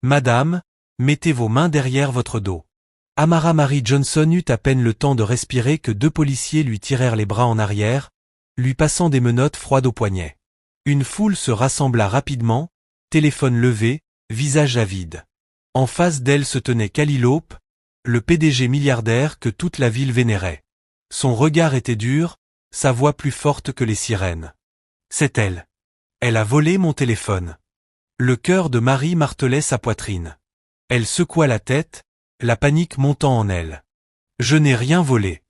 Madame, mettez vos mains derrière votre dos. Amara Mary Johnson eut à peine le temps de respirer que 2 policiers lui tirèrent les bras en arrière, lui passant des menottes froides au poignet. Une foule se rassembla rapidement, téléphone levé, visage avide. En face d'elle se tenait Khalil Hope, le PDG milliardaire que toute la ville vénérait. Son regard était dur, sa voix plus forte que les sirènes. C'est elle. Elle a volé mon téléphone. Le cœur de Marie martelait sa poitrine. Elle secoua la tête, la panique montant en elle. Je n'ai rien volé.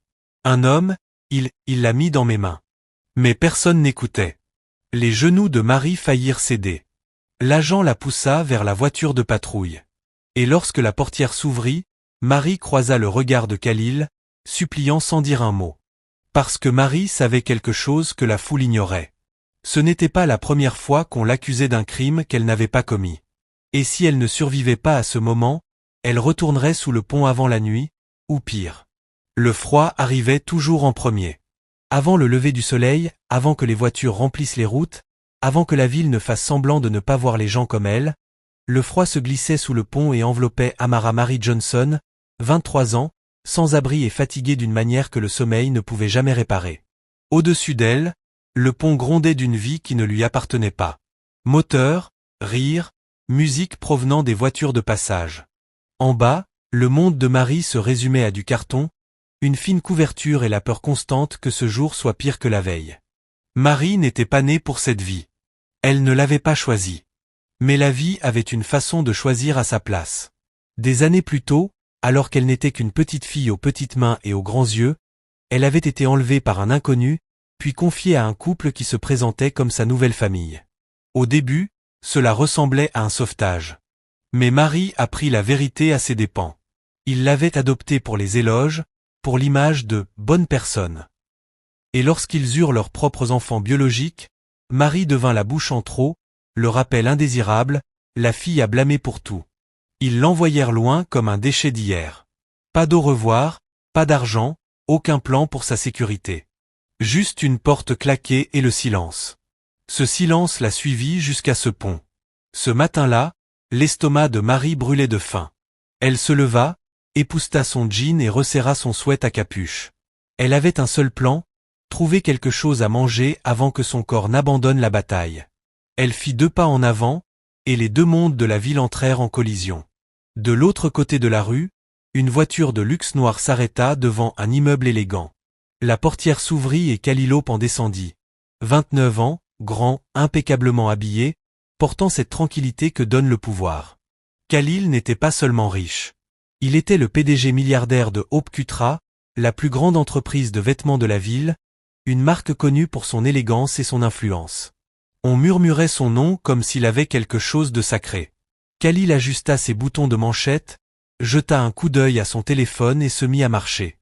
Un homme, il l'a mis dans mes mains. Mais personne n'écoutait. Les genoux de Marie faillirent céder. L'agent la poussa vers la voiture de patrouille. Et lorsque la portière s'ouvrit, Marie croisa le regard de Khalil, suppliant sans dire un mot. Parce que Marie savait quelque chose que la foule ignorait. Ce n'était pas la première fois qu'on l'accusait d'un crime qu'elle n'avait pas commis. Et si elle ne survivait pas à ce moment, elle retournerait sous le pont avant la nuit, ou pire. Le froid arrivait toujours en premier. Avant le lever du soleil, avant que les voitures remplissent les routes, avant que la ville ne fasse semblant de ne pas voir les gens comme elle, le froid se glissait sous le pont et enveloppait Amara Mary Johnson, 23 ans, sans abri et fatiguée d'une manière que le sommeil ne pouvait jamais réparer. Au-dessus d'elle, le pont grondait d'une vie qui ne lui appartenait pas. Moteurs, rires, musique provenant des voitures de passage. En bas, le monde de Marie se résumait à du carton, une fine couverture et la peur constante que ce jour soit pire que la veille. Marie n'était pas née pour cette vie. Elle ne l'avait pas choisie. Mais la vie avait une façon de choisir à sa place. Des années plus tôt, alors qu'elle n'était qu'une petite fille aux petites mains et aux grands yeux, elle avait été enlevée par un inconnu, puis confiée à un couple qui se présentait comme sa nouvelle famille. Au début, cela ressemblait à un sauvetage. Mais Marie apprit la vérité à ses dépens. Ils l'avaient adoptée pour les éloges, pour l'image de « bonne personne ». Et lorsqu'ils eurent leurs propres enfants biologiques, Marie devint la bouche en trop, le rappel indésirable, la fille à blâmer pour tout. Ils l'envoyèrent loin comme un déchet d'hier. Pas d'au revoir, pas d'argent, aucun plan pour sa sécurité. Juste une porte claquée et le silence. Ce silence la suivit jusqu'à ce pont. Ce matin-là, l'estomac de Marie brûlait de faim. Elle se leva, épousseta son jean et resserra son sweat à capuche. Elle avait un seul plan, trouver quelque chose à manger avant que son corps n'abandonne la bataille. Elle fit 2 pas en avant, et les 2 mondes de la ville entrèrent en collision. De l'autre côté de la rue, une voiture de luxe noire s'arrêta devant un immeuble élégant. La portière s'ouvrit et Khalil Hope en descendit. 29 ans, grand, impeccablement habillé, portant cette tranquillité que donne le pouvoir. Khalil n'était pas seulement riche. Il était le PDG milliardaire de Hope Kutra, la plus grande entreprise de vêtements de la ville, une marque connue pour son élégance et son influence. On murmurait son nom comme s'il avait quelque chose de sacré. Khalil ajusta ses boutons de manchette, jeta un coup d'œil à son téléphone et se mit à marcher.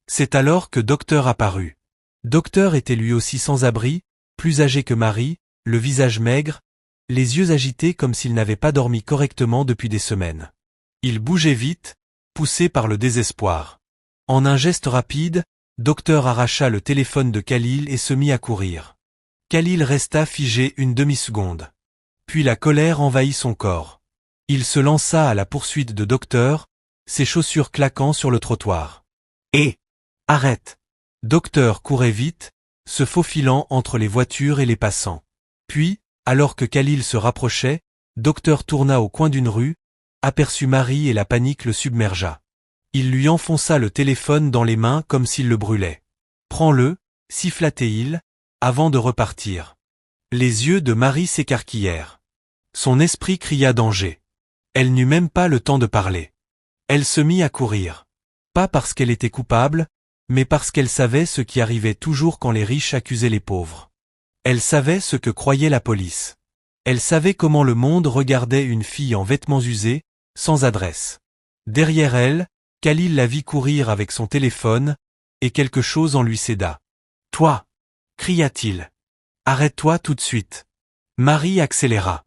C'est alors que Docteur apparut. Docteur était lui aussi sans abri, plus âgé que Marie, le visage maigre, les yeux agités comme s'il n'avait pas dormi correctement depuis des semaines. Il bougeait vite, poussé par le désespoir. En un geste rapide, Docteur arracha le téléphone de Khalil et se mit à courir. Khalil resta figé une demi-seconde. Puis la colère envahit son corps. Il se lança à la poursuite de Docteur, ses chaussures claquant sur le trottoir. Hé! Arrête! Docteur courait vite, se faufilant entre les voitures et les passants. Puis, alors que Khalil se rapprochait, Docteur tourna au coin d'une rue, aperçut Marie et la panique le submergea. Il lui enfonça le téléphone dans les mains comme s'il le brûlait. Prends-le, siffla-t-il, avant de repartir. Les yeux de Marie s'écarquillèrent. Son esprit cria danger. Elle n'eut même pas le temps de parler. Elle se mit à courir. Pas parce qu'elle était coupable, mais parce qu'elle savait ce qui arrivait toujours quand les riches accusaient les pauvres. Elle savait ce que croyait la police. Elle savait comment le monde regardait une fille en vêtements usés, sans adresse. Derrière elle, Khalil la vit courir avec son téléphone, et quelque chose en lui céda. « Toi !» cria-t-il. « Arrête-toi tout de suite. » Marie accéléra.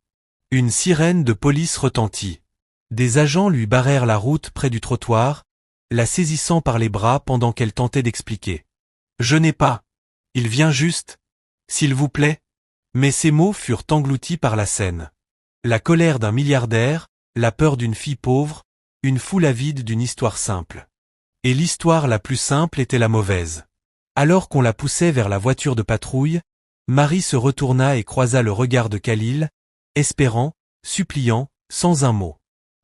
Une sirène de police retentit. Des agents lui barrèrent la route près du trottoir, la saisissant par les bras pendant qu'elle tentait d'expliquer. « Je n'ai pas. Il vient juste. S'il vous plaît. » Mais ces mots furent engloutis par la scène. La colère d'un milliardaire, la peur d'une fille pauvre, une foule avide d'une histoire simple. Et l'histoire la plus simple était la mauvaise. Alors qu'on la poussait vers la voiture de patrouille, Marie se retourna et croisa le regard de Khalil, espérant, suppliant, sans un mot.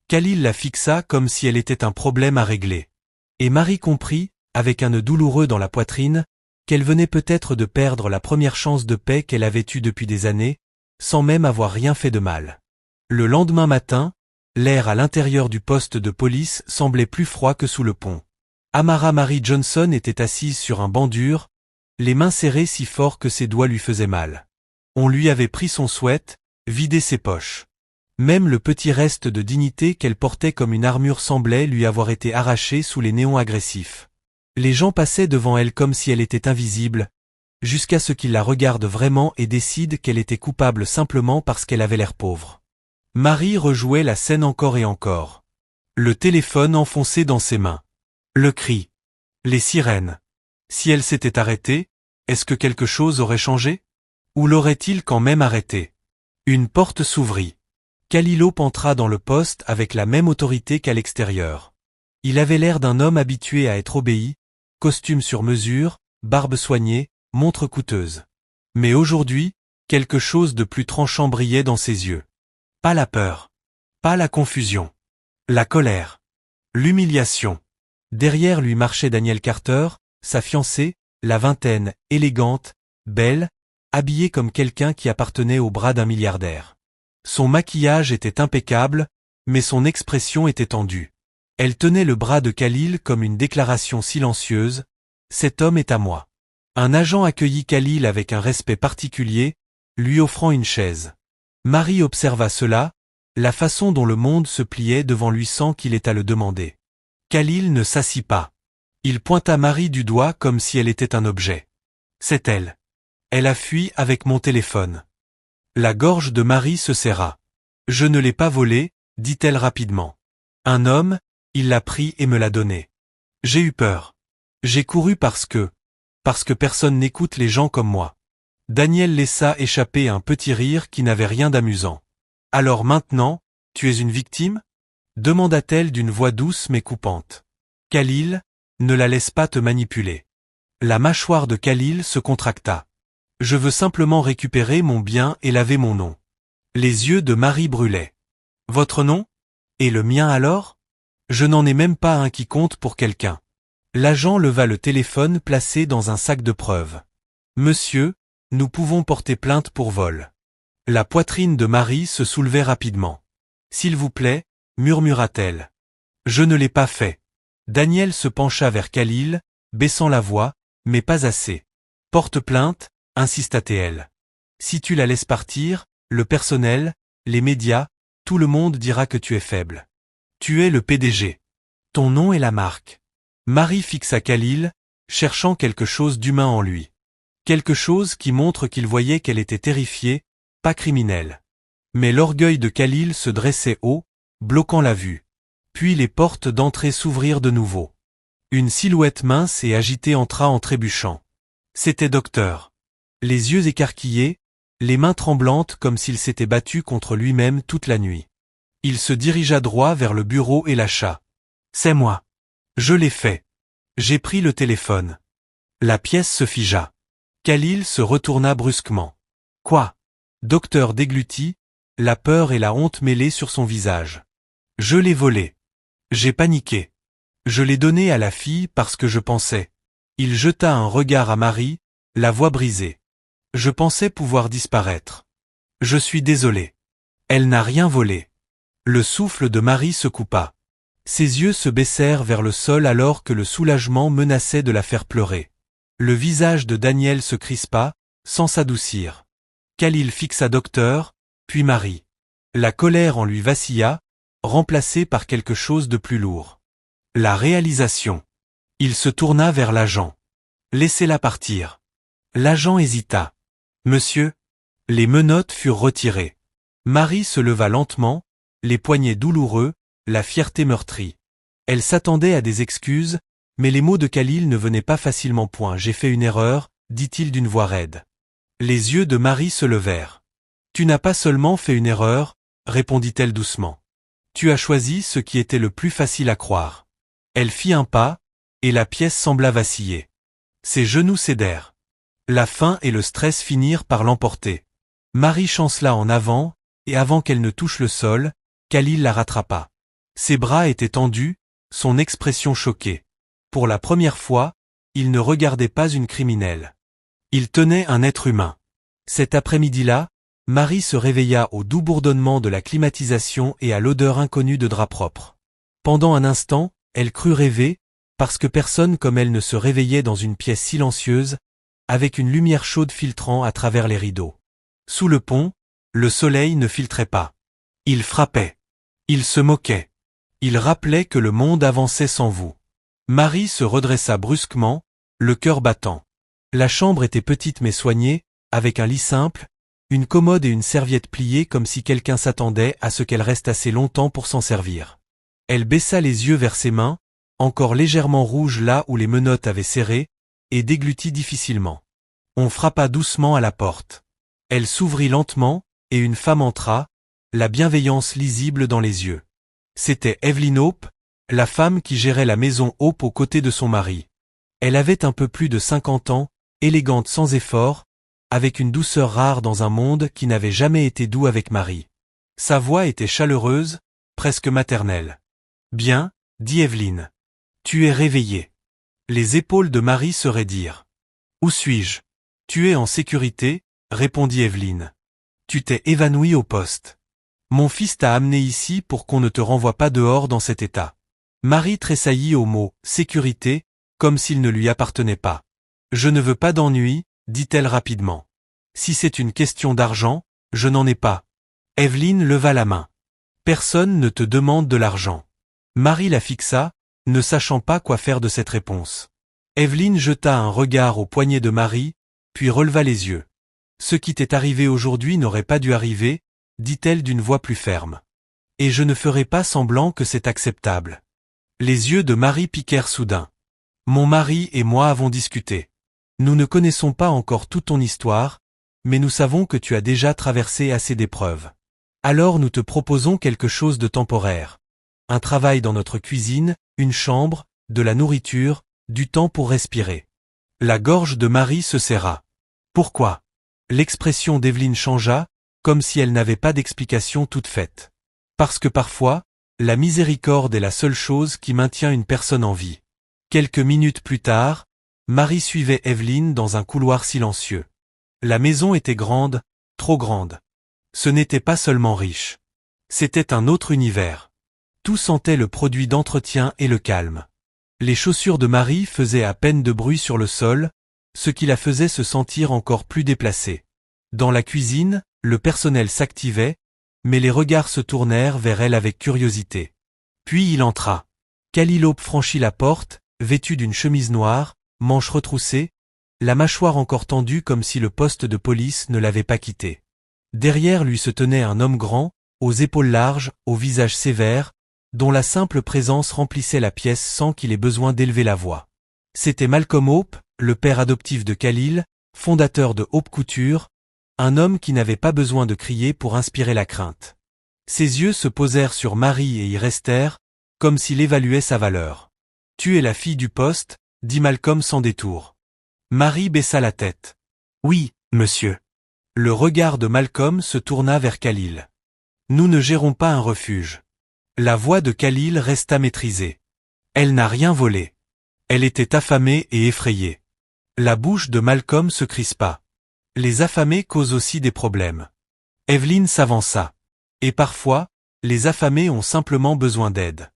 Khalil la fixa comme si elle était un problème à régler. Et Marie comprit, avec un nœud douloureux dans la poitrine, qu'elle venait peut-être de perdre la première chance de paix qu'elle avait eue depuis des années, sans même avoir rien fait de mal. Le lendemain matin, l'air à l'intérieur du poste de police semblait plus froid que sous le pont. Amara Mary Johnson était assise sur un banc dur, les mains serrées si fort que ses doigts lui faisaient mal. On lui avait pris son sweat, vidé ses poches. Même le petit reste de dignité qu'elle portait comme une armure semblait lui avoir été arraché sous les néons agressifs. Les gens passaient devant elle comme si elle était invisible, jusqu'à ce qu'ils la regardent vraiment et décident qu'elle était coupable simplement parce qu'elle avait l'air pauvre. Marie rejouait la scène encore et encore. Le téléphone enfoncé dans ses mains. Le cri. Les sirènes. Si elle s'était arrêtée, est-ce que quelque chose aurait changé? Ou l'aurait-il quand même arrêté? Une porte s'ouvrit. Khalil entra dans le poste avec la même autorité qu'à l'extérieur. Il avait l'air d'un homme habitué à être obéi, costume sur mesure, barbe soignée, montre coûteuse. Mais aujourd'hui, quelque chose de plus tranchant brillait dans ses yeux. Pas la peur. Pas la confusion. La colère. L'humiliation. Derrière lui marchait Danielle Carter, sa fiancée, la vingtaine, élégante, belle, habillée comme quelqu'un qui appartenait au bras d'un milliardaire. Son maquillage était impeccable, mais son expression était tendue. Elle tenait le bras de Khalil comme une déclaration silencieuse, « Cet homme est à moi ». Un agent accueillit Khalil avec un respect particulier, lui offrant une chaise. Marie observa cela, la façon dont le monde se pliait devant lui sans qu'il ait à le demander. Khalil ne s'assit pas. Il pointa Marie du doigt comme si elle était un objet. C'est elle. Elle a fui avec mon téléphone. La gorge de Marie se serra. Je ne l'ai pas volé, dit-elle rapidement. Un homme, il l'a pris et me l'a donné. J'ai eu peur. J'ai couru parce que personne n'écoute les gens comme moi. Daniel laissa échapper un petit rire qui n'avait rien d'amusant. Alors maintenant, tu es une victime? Demanda-t-elle d'une voix douce mais coupante. Khalil, ne la laisse pas te manipuler. La mâchoire de Khalil se contracta. Je veux simplement récupérer mon bien et laver mon nom. Les yeux de Marie brûlaient. Votre nom? Et le mien alors? Je n'en ai même pas un qui compte pour quelqu'un. L'agent leva le téléphone placé dans un sac de preuves. Monsieur, nous pouvons porter plainte pour vol. La poitrine de Marie se soulevait rapidement. S'il vous plaît, murmura-t-elle. Je ne l'ai pas fait. Daniel se pencha vers Khalil, baissant la voix, mais pas assez. Porte plainte, insista-t-elle. Si tu la laisses partir, le personnel, les médias, tout le monde dira que tu es faible. Tu es le PDG. Ton nom est la marque. Marie fixa Khalil, cherchant quelque chose d'humain en lui. Quelque chose qui montre qu'il voyait qu'elle était terrifiée, pas criminelle. Mais l'orgueil de Khalil se dressait haut, bloquant la vue. Puis les portes d'entrée s'ouvrirent de nouveau. Une silhouette mince et agitée entra en trébuchant. C'était Docteur. Les yeux écarquillés, les mains tremblantes comme s'il s'était battu contre lui-même toute la nuit. Il se dirigea droit vers le bureau et lâcha. C'est moi. Je l'ai fait. J'ai pris le téléphone. La pièce se figea. Khalil se retourna brusquement. Quoi? Docteur déglutit, la peur et la honte mêlées sur son visage. Je l'ai volé. J'ai paniqué. Je l'ai donné à la fille parce que je pensais. Il jeta un regard à Marie, la voix brisée. Je pensais pouvoir disparaître. Je suis désolé. Elle n'a rien volé. Le souffle de Marie se coupa. Ses yeux se baissèrent vers le sol alors que le soulagement menaçait de la faire pleurer. Le visage de Daniel se crispa, sans s'adoucir. Khalil fixa Docteur, puis Marie. La colère en lui vacilla, remplacée par quelque chose de plus lourd. La réalisation. Il se tourna vers l'agent. Laissez-la partir. L'agent hésita. Monsieur. Les menottes furent retirées. Marie se leva lentement, les poignets douloureux, la fierté meurtrie. Elle s'attendait à des excuses, mais les mots de Khalil ne venaient pas facilement point. J'ai fait une erreur, dit-il d'une voix raide. Les yeux de Marie se levèrent. Tu n'as pas seulement fait une erreur, répondit-elle doucement. Tu as choisi ce qui était le plus facile à croire. Elle fit un pas, et la pièce sembla vaciller. Ses genoux cédèrent. La faim et le stress finirent par l'emporter. Marie chancela en avant, et avant qu'elle ne touche le sol, Khalil la rattrapa. Ses bras étaient tendus, son expression choquée. Pour la première fois, il ne regardait pas une criminelle. Il tenait un être humain. Cet après-midi-là, Marie se réveilla au doux bourdonnement de la climatisation et à l'odeur inconnue de drap propre. Pendant un instant, elle crut rêver, parce que personne comme elle ne se réveillait dans une pièce silencieuse, avec une lumière chaude filtrant à travers les rideaux. Sous le pont, le soleil ne filtrait pas. Il frappait. Il se moquait. Il rappelait que le monde avançait sans vous. Marie se redressa brusquement, le cœur battant. La chambre était petite mais soignée, avec un lit simple, une commode et une serviette pliée comme si quelqu'un s'attendait à ce qu'elle reste assez longtemps pour s'en servir. Elle baissa les yeux vers ses mains, encore légèrement rouges là où les menottes avaient serré, et déglutit difficilement. On frappa doucement à la porte. Elle s'ouvrit lentement, et une femme entra, la bienveillance lisible dans les yeux. C'était Evelyn Hope, la femme qui gérait la maison Hope aux côtés de son mari. Elle avait un peu plus de 50 ans, élégante sans effort, avec une douceur rare dans un monde qui n'avait jamais été doux avec Marie. Sa voix était chaleureuse, presque maternelle. « Bien, » dit Evelyn. « Tu es réveillée. » Les épaules de Marie se raidirent. « Où suis-je ? » « Tu es en sécurité, » répondit Evelyn. « Tu t'es évanouie au poste. Mon fils t'a amené ici pour qu'on ne te renvoie pas dehors dans cet état. » Marie tressaillit au mot « sécurité », comme s'il ne lui appartenait pas. « Je ne veux pas d'ennui, » dit-elle rapidement. « Si c'est une question d'argent, je n'en ai pas. » Evelyn leva la main. « Personne ne te demande de l'argent. » Marie la fixa, ne sachant pas quoi faire de cette réponse. Evelyn jeta un regard au poignet de Marie, puis releva les yeux. « Ce qui t'est arrivé aujourd'hui n'aurait pas dû arriver, » dit-elle d'une voix plus ferme. « Et je ne ferai pas semblant que c'est acceptable. » Les yeux de Marie piquèrent soudain. « Mon mari et moi avons discuté. Nous ne connaissons pas encore toute ton histoire, mais nous savons que tu as déjà traversé assez d'épreuves. Alors nous te proposons quelque chose de temporaire. Un travail dans notre cuisine, une chambre, de la nourriture, du temps pour respirer. » La gorge de Marie se serra. « Pourquoi ?» L'expression d'Evelyn changea, comme si elle n'avait pas d'explication toute faite. « Parce que parfois, la miséricorde est la seule chose qui maintient une personne en vie. » Quelques minutes plus tard, Marie suivait Evelyn dans un couloir silencieux. La maison était grande, trop grande. Ce n'était pas seulement riche. C'était un autre univers. Tout sentait le produit d'entretien et le calme. Les chaussures de Marie faisaient à peine de bruit sur le sol, ce qui la faisait se sentir encore plus déplacée. Dans la cuisine, le personnel s'activait, mais les regards se tournèrent vers elle avec curiosité. Puis il entra. Khalil Hope franchit la porte, vêtu d'une chemise noire, manches retroussées, la mâchoire encore tendue comme si le poste de police ne l'avait pas quitté. Derrière lui se tenait un homme grand, aux épaules larges, au visage sévère, dont la simple présence remplissait la pièce sans qu'il ait besoin d'élever la voix. C'était Malcolm Hope, le père adoptif de Khalil, fondateur de Hope Couture, un homme qui n'avait pas besoin de crier pour inspirer la crainte. Ses yeux se posèrent sur Marie et y restèrent, comme s'il évaluait sa valeur. « Tu es la fille du poste » dit Malcolm sans détour. Marie baissa la tête. « Oui, monsieur. » Le regard de Malcolm se tourna vers Khalil. « Nous ne gérons pas un refuge. » La voix de Khalil resta maîtrisée. Elle n'a rien volé. Elle était affamée et effrayée. La bouche de Malcolm se crispa. Les affamés causent aussi des problèmes. Evelyn s'avança. Et parfois, les affamés ont simplement besoin d'aide.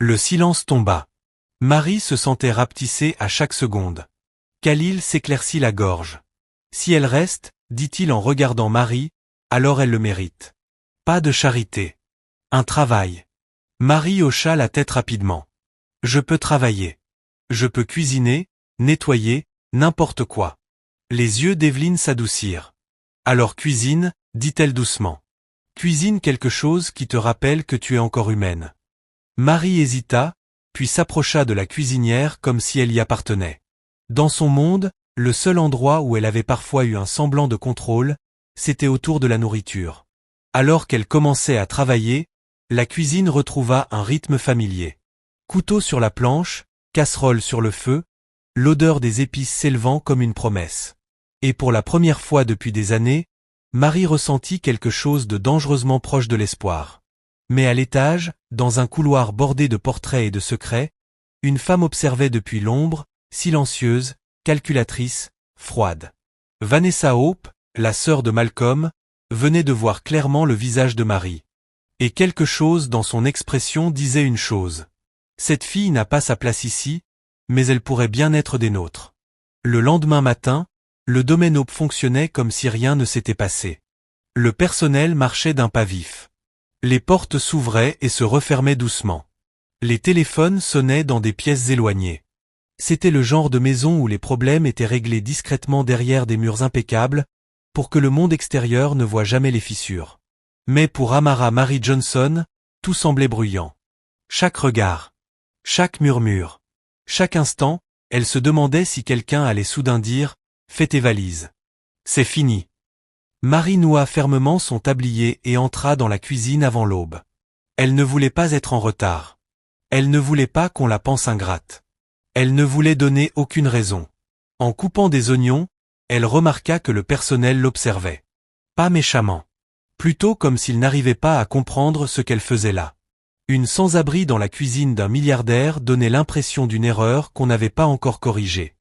Le silence tomba. Marie se sentait rapetissée à chaque seconde. Khalil s'éclaircit la gorge. Si elle reste, dit-il en regardant Marie, alors elle le mérite. Pas de charité. Un travail. Marie hocha la tête rapidement. Je peux travailler. Je peux cuisiner, nettoyer, n'importe quoi. Les yeux d'Evelyn s'adoucirent. Alors cuisine, dit-elle doucement. Cuisine quelque chose qui te rappelle que tu es encore humaine. Marie hésita, puis s'approcha de la cuisinière comme si elle y appartenait. Dans son monde, le seul endroit où elle avait parfois eu un semblant de contrôle, c'était autour de la nourriture. Alors qu'elle commençait à travailler, la cuisine retrouva un rythme familier. Couteau sur la planche, casserole sur le feu, l'odeur des épices s'élevant comme une promesse. Et pour la première fois depuis des années, Marie ressentit quelque chose de dangereusement proche de l'espoir. Mais à l'étage, dans un couloir bordé de portraits et de secrets, une femme observait depuis l'ombre, silencieuse, calculatrice, froide. Vanessa Hope, la sœur de Malcolm, venait de voir clairement le visage de Marie. Et quelque chose dans son expression disait une chose. Cette fille n'a pas sa place ici, mais elle pourrait bien être des nôtres. Le lendemain matin, le domaine Hope fonctionnait comme si rien ne s'était passé. Le personnel marchait d'un pas vif. Les portes s'ouvraient et se refermaient doucement. Les téléphones sonnaient dans des pièces éloignées. C'était le genre de maison où les problèmes étaient réglés discrètement derrière des murs impeccables, pour que le monde extérieur ne voie jamais les fissures. Mais pour Amara Marie Johnson, tout semblait bruyant. Chaque regard, chaque murmure, chaque instant, elle se demandait si quelqu'un allait soudain dire « Fais tes valises. C'est fini ». Marie noua fermement son tablier et entra dans la cuisine avant l'aube. Elle ne voulait pas être en retard. Elle ne voulait pas qu'on la pense ingrate. Elle ne voulait donner aucune raison. En coupant des oignons, elle remarqua que le personnel l'observait. Pas méchamment. Plutôt comme s'il n'arrivait pas à comprendre ce qu'elle faisait là. Une sans-abri dans la cuisine d'un milliardaire donnait l'impression d'une erreur qu'on n'avait pas encore corrigée.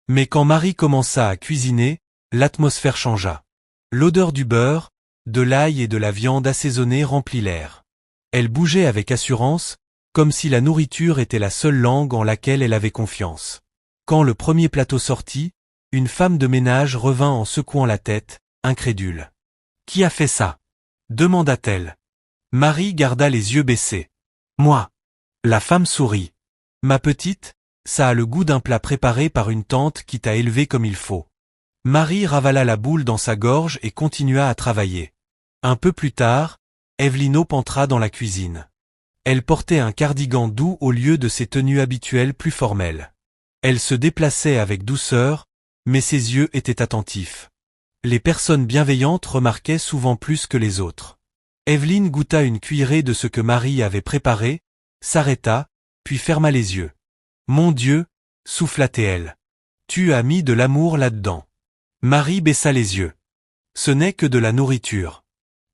Mais quand Marie commença à cuisiner, l'atmosphère changea. L'odeur du beurre, de l'ail et de la viande assaisonnée remplit l'air. Elle bougeait avec assurance, comme si la nourriture était la seule langue en laquelle elle avait confiance. Quand le premier plateau sortit, une femme de ménage revint en secouant la tête, incrédule. « Qui a fait ça ?» demanda-t-elle. Marie garda les yeux baissés. « Moi. » La femme sourit. « Ma petite, ça a le goût d'un plat préparé par une tante qui t'a élevé comme il faut. » Marie ravala la boule dans sa gorge et continua à travailler. Un peu plus tard, Evelyn Hope entra dans la cuisine. Elle portait un cardigan doux au lieu de ses tenues habituelles plus formelles. Elle se déplaçait avec douceur, mais ses yeux étaient attentifs. Les personnes bienveillantes remarquaient souvent plus que les autres. Evelyn goûta une cuillerée de ce que Marie avait préparé, s'arrêta, puis ferma les yeux. « Mon Dieu » souffla-t-elle. « Tu as mis de l'amour là-dedans. » Marie baissa les yeux. « Ce n'est que de la nourriture. »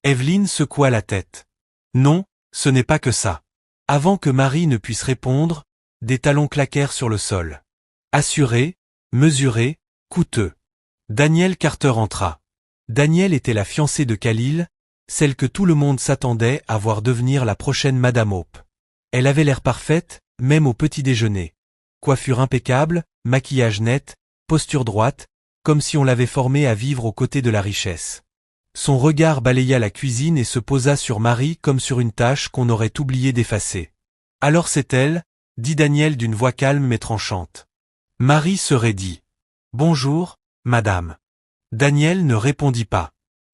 Evelyn secoua la tête. « Non, ce n'est pas que ça. » Avant que Marie ne puisse répondre, des talons claquèrent sur le sol. Assuré, mesuré, coûteux. Danielle Carter entra. Danielle était la fiancée de Khalil, celle que tout le monde s'attendait à voir devenir la prochaine Madame Hope. Elle avait l'air parfaite, même au petit déjeuner. Coiffure impeccable, maquillage net, posture droite, comme si on l'avait formée à vivre aux côtés de la richesse. Son regard balaya la cuisine et se posa sur Marie comme sur une tâche qu'on aurait oublié d'effacer. « Alors c'est elle » dit Danielle d'une voix calme mais tranchante. Marie se raidit. « Bonjour, madame. » Danielle ne répondit pas.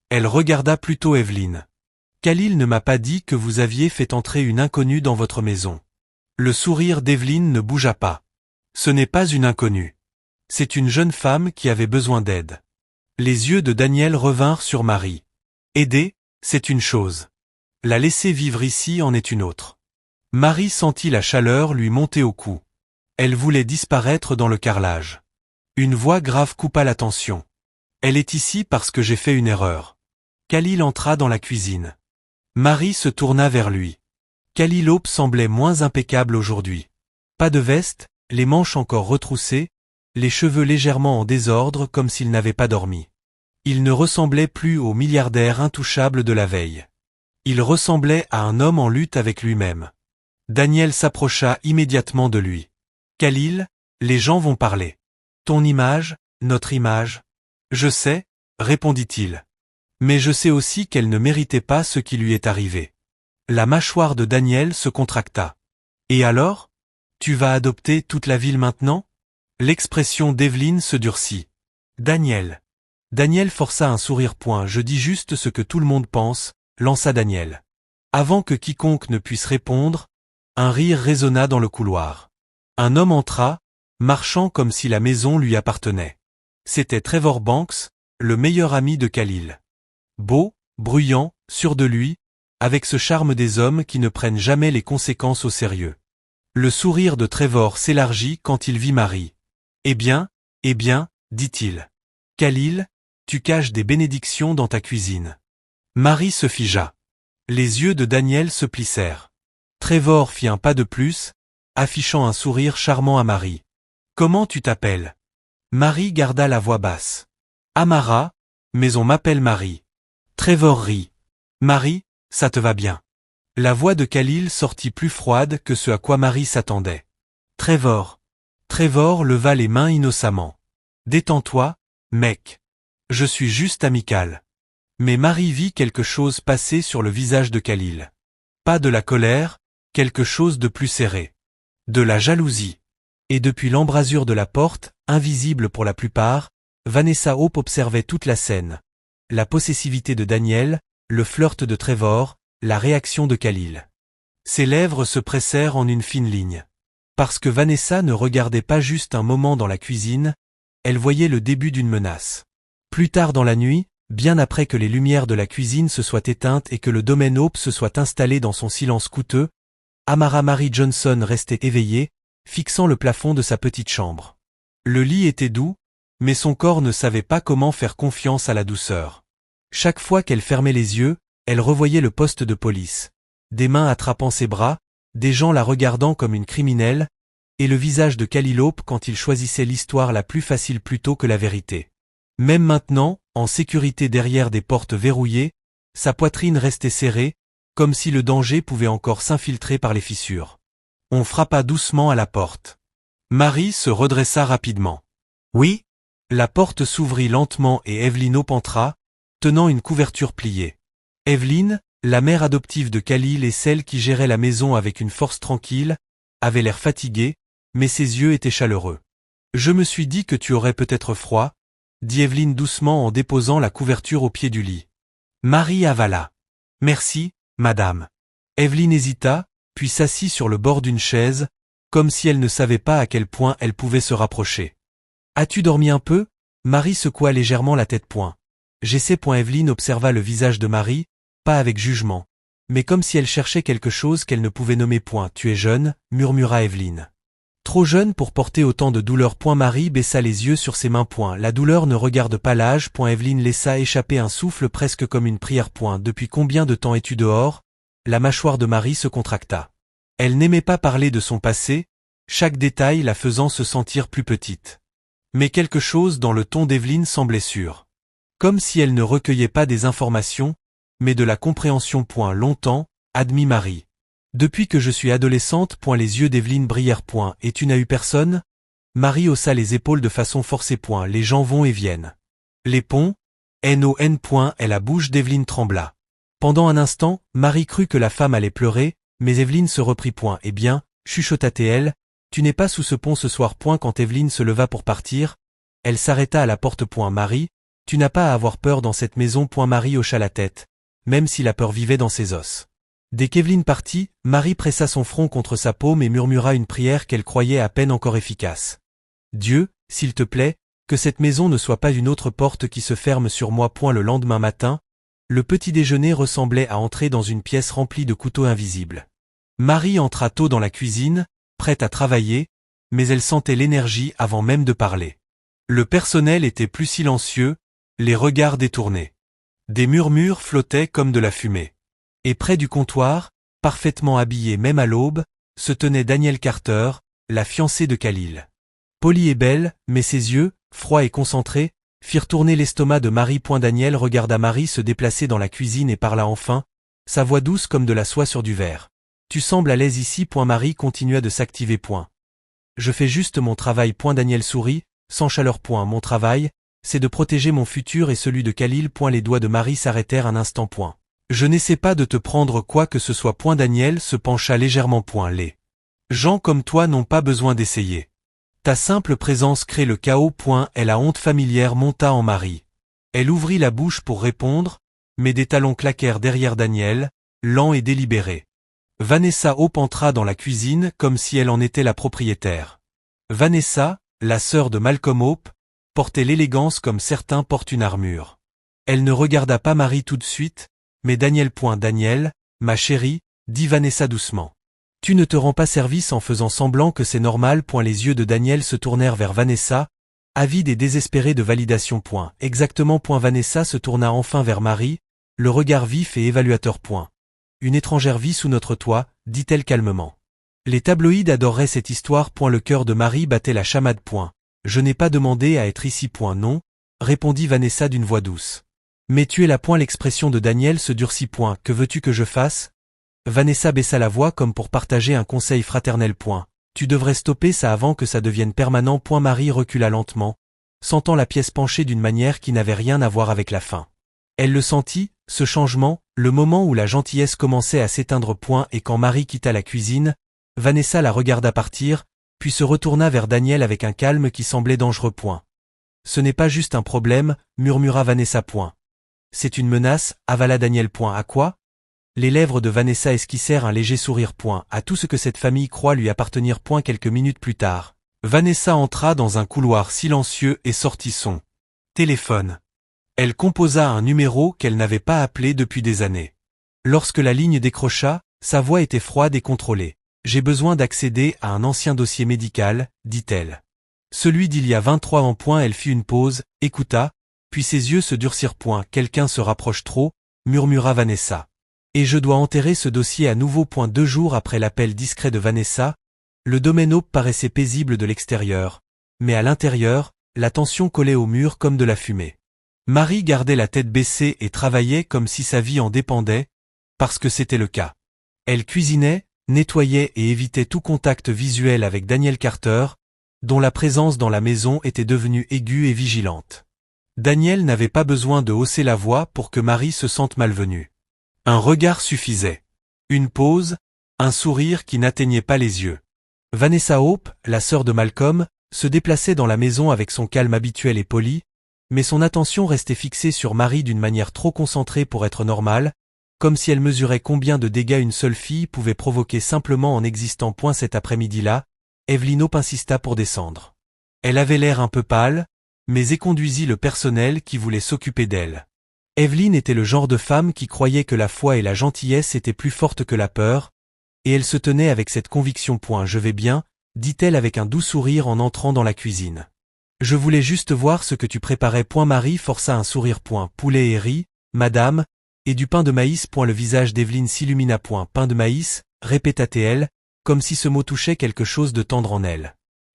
Elle regarda plutôt Evelyn. « Khalil ne m'a pas dit que vous aviez fait entrer une inconnue dans votre maison. » Le sourire d'Evelyn ne bougea pas. « Ce n'est pas une inconnue. C'est une jeune femme qui avait besoin d'aide. » Les yeux de Danielle revinrent sur Marie. « Aider, c'est une chose. La laisser vivre ici en est une autre. » Marie sentit la chaleur lui monter au cou. Elle voulait disparaître dans le carrelage. Une voix grave coupa la tension. « Elle est ici parce que j'ai fait une erreur. » Khalil entra dans la cuisine. Marie se tourna vers lui. Khalil Hope semblait moins impeccable aujourd'hui. Pas de veste, les manches encore retroussées, les cheveux légèrement en désordre comme s'il n'avait pas dormi. Il ne ressemblait plus au milliardaire intouchable de la veille. Il ressemblait à un homme en lutte avec lui-même. Danielle s'approcha immédiatement de lui. « Khalil, les gens vont parler. Ton image, notre image. » « Je sais, » répondit-il. « Mais je sais aussi qu'elle ne méritait pas ce qui lui est arrivé. » La mâchoire de Danielle se contracta. « Et alors ? Tu vas adopter toute la ville maintenant ?» L'expression d'Evelyn se durcit. « Danielle. » Danielle força un sourire. « Je dis juste ce que tout le monde pense », lança Danielle. Avant que quiconque ne puisse répondre, un rire résonna dans le couloir. Un homme entra, marchant comme si la maison lui appartenait. C'était Trevor Banks, le meilleur ami de Khalil. Beau, bruyant, sûr de lui, avec ce charme des hommes qui ne prennent jamais les conséquences au sérieux. Le sourire de Trevor s'élargit quand il vit Marie. Eh bien, dit-il. Khalil, tu caches des bénédictions dans ta cuisine. Marie se figea. Les yeux de Daniel se plissèrent. Trevor fit un pas de plus, affichant un sourire charmant à Marie. Comment tu t'appelles? Marie garda la voix basse. Amara, mais on m'appelle Marie. Trevor rit. Marie, ça te va bien. La voix de Khalil sortit plus froide que ce à quoi Marie s'attendait. Trevor. Trevor leva les mains innocemment. Détends-toi, mec. Je suis juste amical. Mais Marie vit quelque chose passer sur le visage de Khalil. Pas de la colère, quelque chose de plus serré. De la jalousie. Et depuis l'embrasure de la porte, invisible pour la plupart, Vanessa Hope observait toute la scène. La possessivité de Daniel, le flirt de Trevor, la réaction de Khalil. Ses lèvres se pressèrent en une fine ligne. Parce que Vanessa ne regardait pas juste un moment dans la cuisine, elle voyait le début d'une menace. Plus tard dans la nuit, bien après que les lumières de la cuisine se soient éteintes et que le domaine Hope se soit installé dans son silence coûteux, Amara Mary Johnson restait éveillée, fixant le plafond de sa petite chambre. Le lit était doux, mais son corps ne savait pas comment faire confiance à la douceur. Chaque fois qu'elle fermait les yeux, elle revoyait le poste de police. Des mains attrapant ses bras, des gens la regardant comme une criminelle, et le visage de Khalil Hope quand il choisissait l'histoire la plus facile plutôt que la vérité. Même maintenant, en sécurité derrière des portes verrouillées, sa poitrine restait serrée, comme si le danger pouvait encore s'infiltrer par les fissures. On frappa doucement à la porte. Marie se redressa rapidement. Oui? La porte s'ouvrit lentement et Evelyn Hope entra, tenant une couverture pliée. Evelyn, la mère adoptive de Khalil et celle qui gérait la maison avec une force tranquille, avait l'air fatiguée, mais ses yeux étaient chaleureux. Je me suis dit que tu aurais peut-être froid, dit Evelyn doucement en déposant la couverture au pied du lit. Marie avala. Merci, madame. Evelyn hésita, puis s'assit sur le bord d'une chaise, comme si elle ne savait pas à quel point elle pouvait se rapprocher. As-tu dormi un peu? Marie secoua légèrement la tête. J'essaie. Evelyn observa le visage de Marie, pas avec jugement, mais comme si elle cherchait quelque chose qu'elle ne pouvait nommer. Tu es jeune, murmura Evelyn. Trop jeune pour porter autant de douleur. Marie baissa les yeux sur ses mains. La douleur ne regarde pas l'âge. Evelyn laissa échapper un souffle presque comme une prière. Depuis combien de temps es-tu dehors? La mâchoire de Marie se contracta. Elle n'aimait pas parler de son passé, chaque détail la faisant se sentir plus petite. Mais quelque chose dans le ton d'Evelyn semblait sûr. Comme si elle ne recueillait pas des informations, mais de la compréhension. Longtemps, admit Marie. Depuis que je suis adolescente. Les yeux d'Evelyn brillèrent. Et tu n'as eu personne? Marie haussa les épaules de façon forcée. Les gens vont et viennent. Les ponts? Non. Et la bouche d'Evelyn trembla. Pendant un instant, Marie crut que la femme allait pleurer, mais Evelyn se reprit. Eh bien, chuchota-t-elle, tu n'es pas sous ce pont ce soir. Quand Evelyn se leva pour partir, elle s'arrêta à la porte. Marie, tu n'as pas à avoir peur dans cette maison. Marie hocha la tête, même si la peur vivait dans ses os. Dès qu'Evelyn partit, Marie pressa son front contre sa paume et murmura une prière qu'elle croyait à peine encore efficace. Dieu, s'il te plaît, que cette maison ne soit pas une autre porte qui se ferme sur moi. Le lendemain matin, le petit déjeuner ressemblait à entrer dans une pièce remplie de couteaux invisibles. Marie entra tôt dans la cuisine, prête à travailler, mais elle sentait l'énergie avant même de parler. Le personnel était plus silencieux, les regards détournés. Des murmures flottaient comme de la fumée. Et près du comptoir, parfaitement habillé même à l'aube, se tenait Danielle Carter, la fiancée de Khalil. Polie et belle, mais ses yeux, froids et concentrés, firent tourner l'estomac de Marie. Daniel regarda Marie se déplacer dans la cuisine et parla enfin, sa voix douce comme de la soie sur du verre. Tu sembles à l'aise ici. Marie continua de s'activer. Je fais juste mon travail. Daniel sourit, sans chaleur. Mon travail, c'est de protéger mon futur et celui de Khalil. Les doigts de Marie s'arrêtèrent un instant. Je n'essaie pas de te prendre quoi que ce soit. Daniel se pencha légèrement. Les gens comme toi n'ont pas besoin d'essayer. Ta simple présence crée le chaos. Et la honte familière monta en Marie. Elle ouvrit la bouche pour répondre, mais des talons claquèrent derrière Daniel, lents et délibérés. Vanessa Hope entra dans la cuisine comme si elle en était la propriétaire. Vanessa, la sœur de Malcolm Hope, portait l'élégance comme certains portent une armure. Elle ne regarda pas Marie tout de suite, mais Daniel. Daniel, Ma chérie, dit Vanessa doucement. Tu ne te rends pas service en faisant semblant que c'est normal. Les yeux de Daniel se tournèrent vers Vanessa, avide et désespéré de validation. Exactement. Vanessa se tourna enfin vers Marie, le regard vif et évaluateur. Une étrangère vit sous notre toit, dit-elle calmement. Les tabloïds adoreraient cette histoire. Le cœur de Marie battait la chamade. Je n'ai pas demandé à être ici. Non, répondit Vanessa d'une voix douce. Mais tu es là. L'expression de Daniel se durcit. Que veux-tu que je fasse? Vanessa baissa la voix comme pour partager un conseil fraternel. Tu devrais stopper ça avant que ça devienne permanent. Marie recula lentement, sentant la pièce pencher d'une manière qui n'avait rien à voir avec la fin. Elle le sentit, ce changement, le moment où la gentillesse commençait à s'éteindre. Et quand Marie quitta la cuisine, Vanessa la regarda partir, puis se retourna vers Daniel avec un calme qui semblait dangereux. Ce n'est pas juste un problème, murmura Vanessa. C'est une menace, avala Daniel. À quoi? Les lèvres de Vanessa esquissèrent un léger sourire. À tout ce que cette famille croit lui appartenir. Quelques minutes plus tard, Vanessa entra dans un couloir silencieux et sortit son téléphone. Elle composa un numéro qu'elle n'avait pas appelé depuis des années. Lorsque la ligne décrocha, sa voix était froide et contrôlée. J'ai besoin d'accéder à un ancien dossier médical, dit-elle. Celui d'il y a 23 ans. Elle fit une pause, écouta, puis ses yeux se durcirent. Quelqu'un se rapproche trop, murmura Vanessa. Et je dois enterrer ce dossier à nouveau. 2 jours après l'appel discret de Vanessa, le domaine Hope paraissait paisible de l'extérieur, mais à l'intérieur, la tension collait au mur comme de la fumée. Marie gardait la tête baissée et travaillait comme si sa vie en dépendait, parce que c'était le cas. Elle cuisinait, nettoyait et évitait tout contact visuel avec Daniel Carter, dont la présence dans la maison était devenue aiguë et vigilante. Daniel n'avait pas besoin de hausser la voix pour que Marie se sente malvenue. Un regard suffisait. Une pause, un sourire qui n'atteignait pas les yeux. Vanessa Hope, la sœur de Malcolm, se déplaçait dans la maison avec son calme habituel et poli, mais son attention restait fixée sur Marie d'une manière trop concentrée pour être normale, comme si elle mesurait combien de dégâts une seule fille pouvait provoquer simplement en existant. Cet après-midi-là, Evelyn Hope insista pour descendre. Elle avait l'air un peu pâle, mais éconduisit le personnel qui voulait s'occuper d'elle. Evelyn était le genre de femme qui croyait que la foi et la gentillesse étaient plus fortes que la peur, et elle se tenait avec cette conviction. Je vais bien, dit-elle avec un doux sourire en entrant dans la cuisine. Je voulais juste voir ce que tu préparais. Marie força un sourire. Poulet et riz, madame, et du pain de maïs. Le visage d'Evelyn s'illumina. Pain de maïs, répéta-t-elle, comme si ce mot touchait quelque chose de tendre en elle.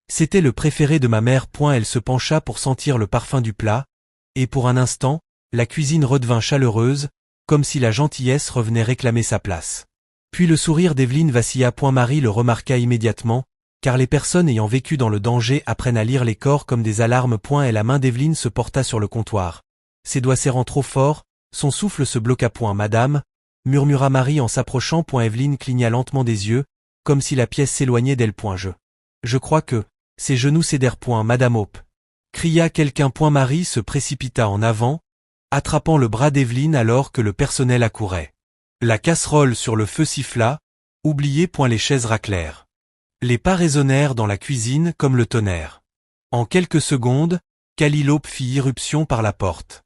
C'était le préféré de ma mère. Elle se pencha pour sentir le parfum du plat, et pour un instant, la cuisine redevint chaleureuse, comme si la gentillesse revenait réclamer sa place. Puis le sourire d'Evelyn vacilla. Marie le remarqua immédiatement, car les personnes ayant vécu dans le danger apprennent à lire les corps comme des alarmes. Et la main d'Evelyn se porta sur le comptoir. Ses doigts serrant trop fort, son souffle se bloqua. Madame, murmura Marie en s'approchant. Evelyn cligna lentement des yeux, comme si la pièce s'éloignait d'elle. Je crois que, ses genoux cédèrent. Madame Hope, cria quelqu'un. Marie se précipita en avant, attrapant le bras d'Evelyn alors que le personnel accourait. La casserole sur le feu siffla, oubliez. Les chaises raclèrent. Les pas résonnèrent dans la cuisine comme le tonnerre. En quelques secondes, Khalil Hope fit irruption par la porte.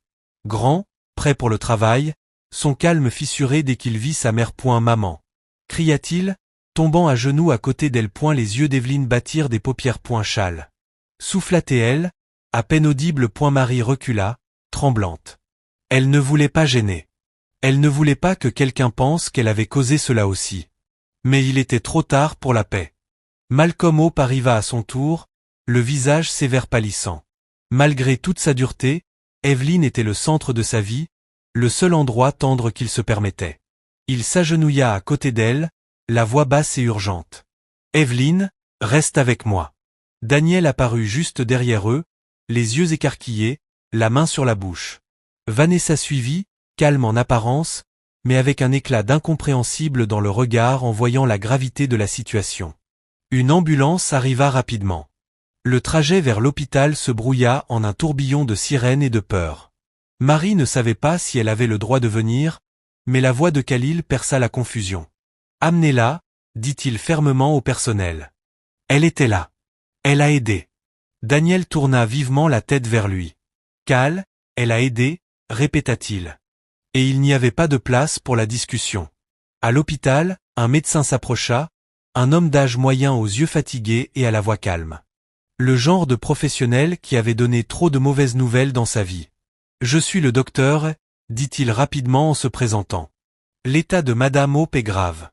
Grand, prêt pour le travail, son calme fissuré dès qu'il vit sa mère. Maman, cria-t-il, tombant à genoux à côté d'elle. Les yeux d'Evelyn battirent des paupières. Châle, souffla-t-elle, à peine audible. Marie recula, tremblante. Elle ne voulait pas gêner. Elle ne voulait pas que quelqu'un pense qu'elle avait causé cela aussi. Mais il était trop tard pour la paix. Malcolm Hope arriva à son tour, le visage sévère pâlissant. Malgré toute sa dureté, Evelyn était le centre de sa vie, le seul endroit tendre qu'il se permettait. Il s'agenouilla à côté d'elle, la voix basse et urgente. Evelyn, reste avec moi. Daniel apparut juste derrière eux, les yeux écarquillés, la main sur la bouche. Vanessa suivit, calme en apparence, mais avec un éclat d'incompréhensible dans le regard en voyant la gravité de la situation. Une ambulance arriva rapidement. Le trajet vers l'hôpital se brouilla en un tourbillon de sirènes et de peur. Marie ne savait pas si elle avait le droit de venir, mais la voix de Khalil perça la confusion. « Amenez-la », dit-il fermement au personnel. Elle était là. Elle a aidé. Daniel tourna vivement la tête vers lui. « Cal, elle a aidé », répéta-t-il. Et il n'y avait pas de place pour la discussion. À l'hôpital, un médecin s'approcha, un homme d'âge moyen aux yeux fatigués et à la voix calme. Le genre de professionnel qui avait donné trop de mauvaises nouvelles dans sa vie. « Je suis le docteur », dit-il rapidement en se présentant. « L'état de Madame Hope est grave.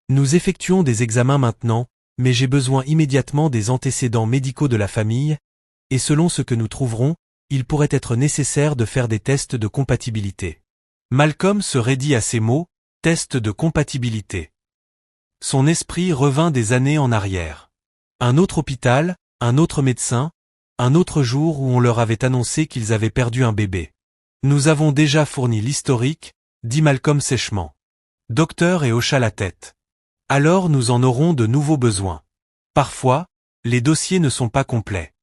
Nous effectuons des examens maintenant, mais j'ai besoin immédiatement des antécédents médicaux de la famille, et selon ce que nous trouverons, il pourrait être nécessaire de faire des tests de compatibilité. » Malcolm se raidit à ces mots, « test de compatibilité ». Son esprit revint des années en arrière. Un autre hôpital, un autre médecin, un autre jour où on leur avait annoncé qu'ils avaient perdu un bébé. « Nous avons déjà fourni l'historique », dit Malcolm sèchement. Docteur et hocha la tête. « Alors nous en aurons de nouveaux besoins. Parfois, les dossiers ne sont pas complets. »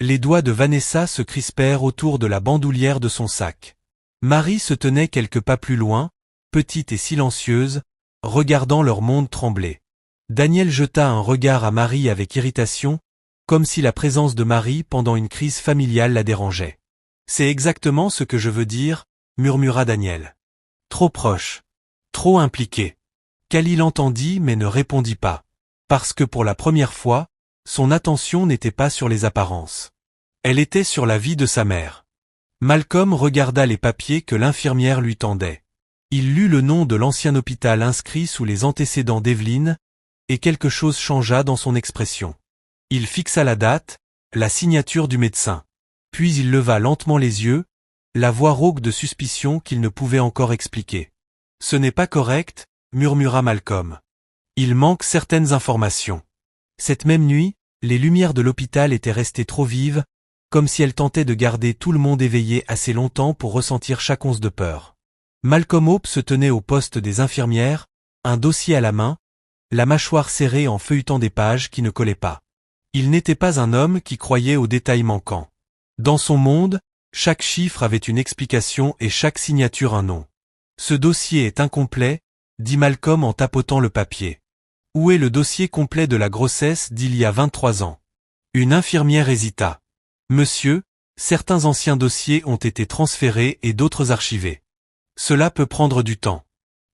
Les doigts de Vanessa se crispèrent autour de la bandoulière de son sac. Marie se tenait quelques pas plus loin, petite et silencieuse, regardant leur monde trembler. Daniel jeta un regard à Marie avec irritation, comme si la présence de Marie pendant une crise familiale la dérangeait. « C'est exactement ce que je veux dire », murmura Daniel. « Trop proche. Trop impliqué. » Khalil entendit mais ne répondit pas. Parce que pour la première fois, son attention n'était pas sur les apparences. Elle était sur la vie de sa mère. Malcolm regarda les papiers que l'infirmière lui tendait. Il lut le nom de l'ancien hôpital inscrit sous les antécédents d'Evelyn, et quelque chose changea dans son expression. Il fixa la date, la signature du médecin. Puis il leva lentement les yeux, la voix rauque de suspicion qu'il ne pouvait encore expliquer. « Ce n'est pas correct », murmura Malcolm. « Il manque certaines informations. » Cette même nuit, les lumières de l'hôpital étaient restées trop vives, comme si elles tentaient de garder tout le monde éveillé assez longtemps pour ressentir chaque once de peur. Malcolm Hope se tenait au poste des infirmières, un dossier à la main, la mâchoire serrée en feuilletant des pages qui ne collaient pas. Il n'était pas un homme qui croyait aux détails manquants. Dans son monde, chaque chiffre avait une explication et chaque signature un nom. « Ce dossier est incomplet », dit Malcolm en tapotant le papier. « Où est le dossier complet de la grossesse d'il y a 23 ans ?» Une infirmière hésita. « Monsieur, certains anciens dossiers ont été transférés et d'autres archivés. Cela peut prendre du temps. »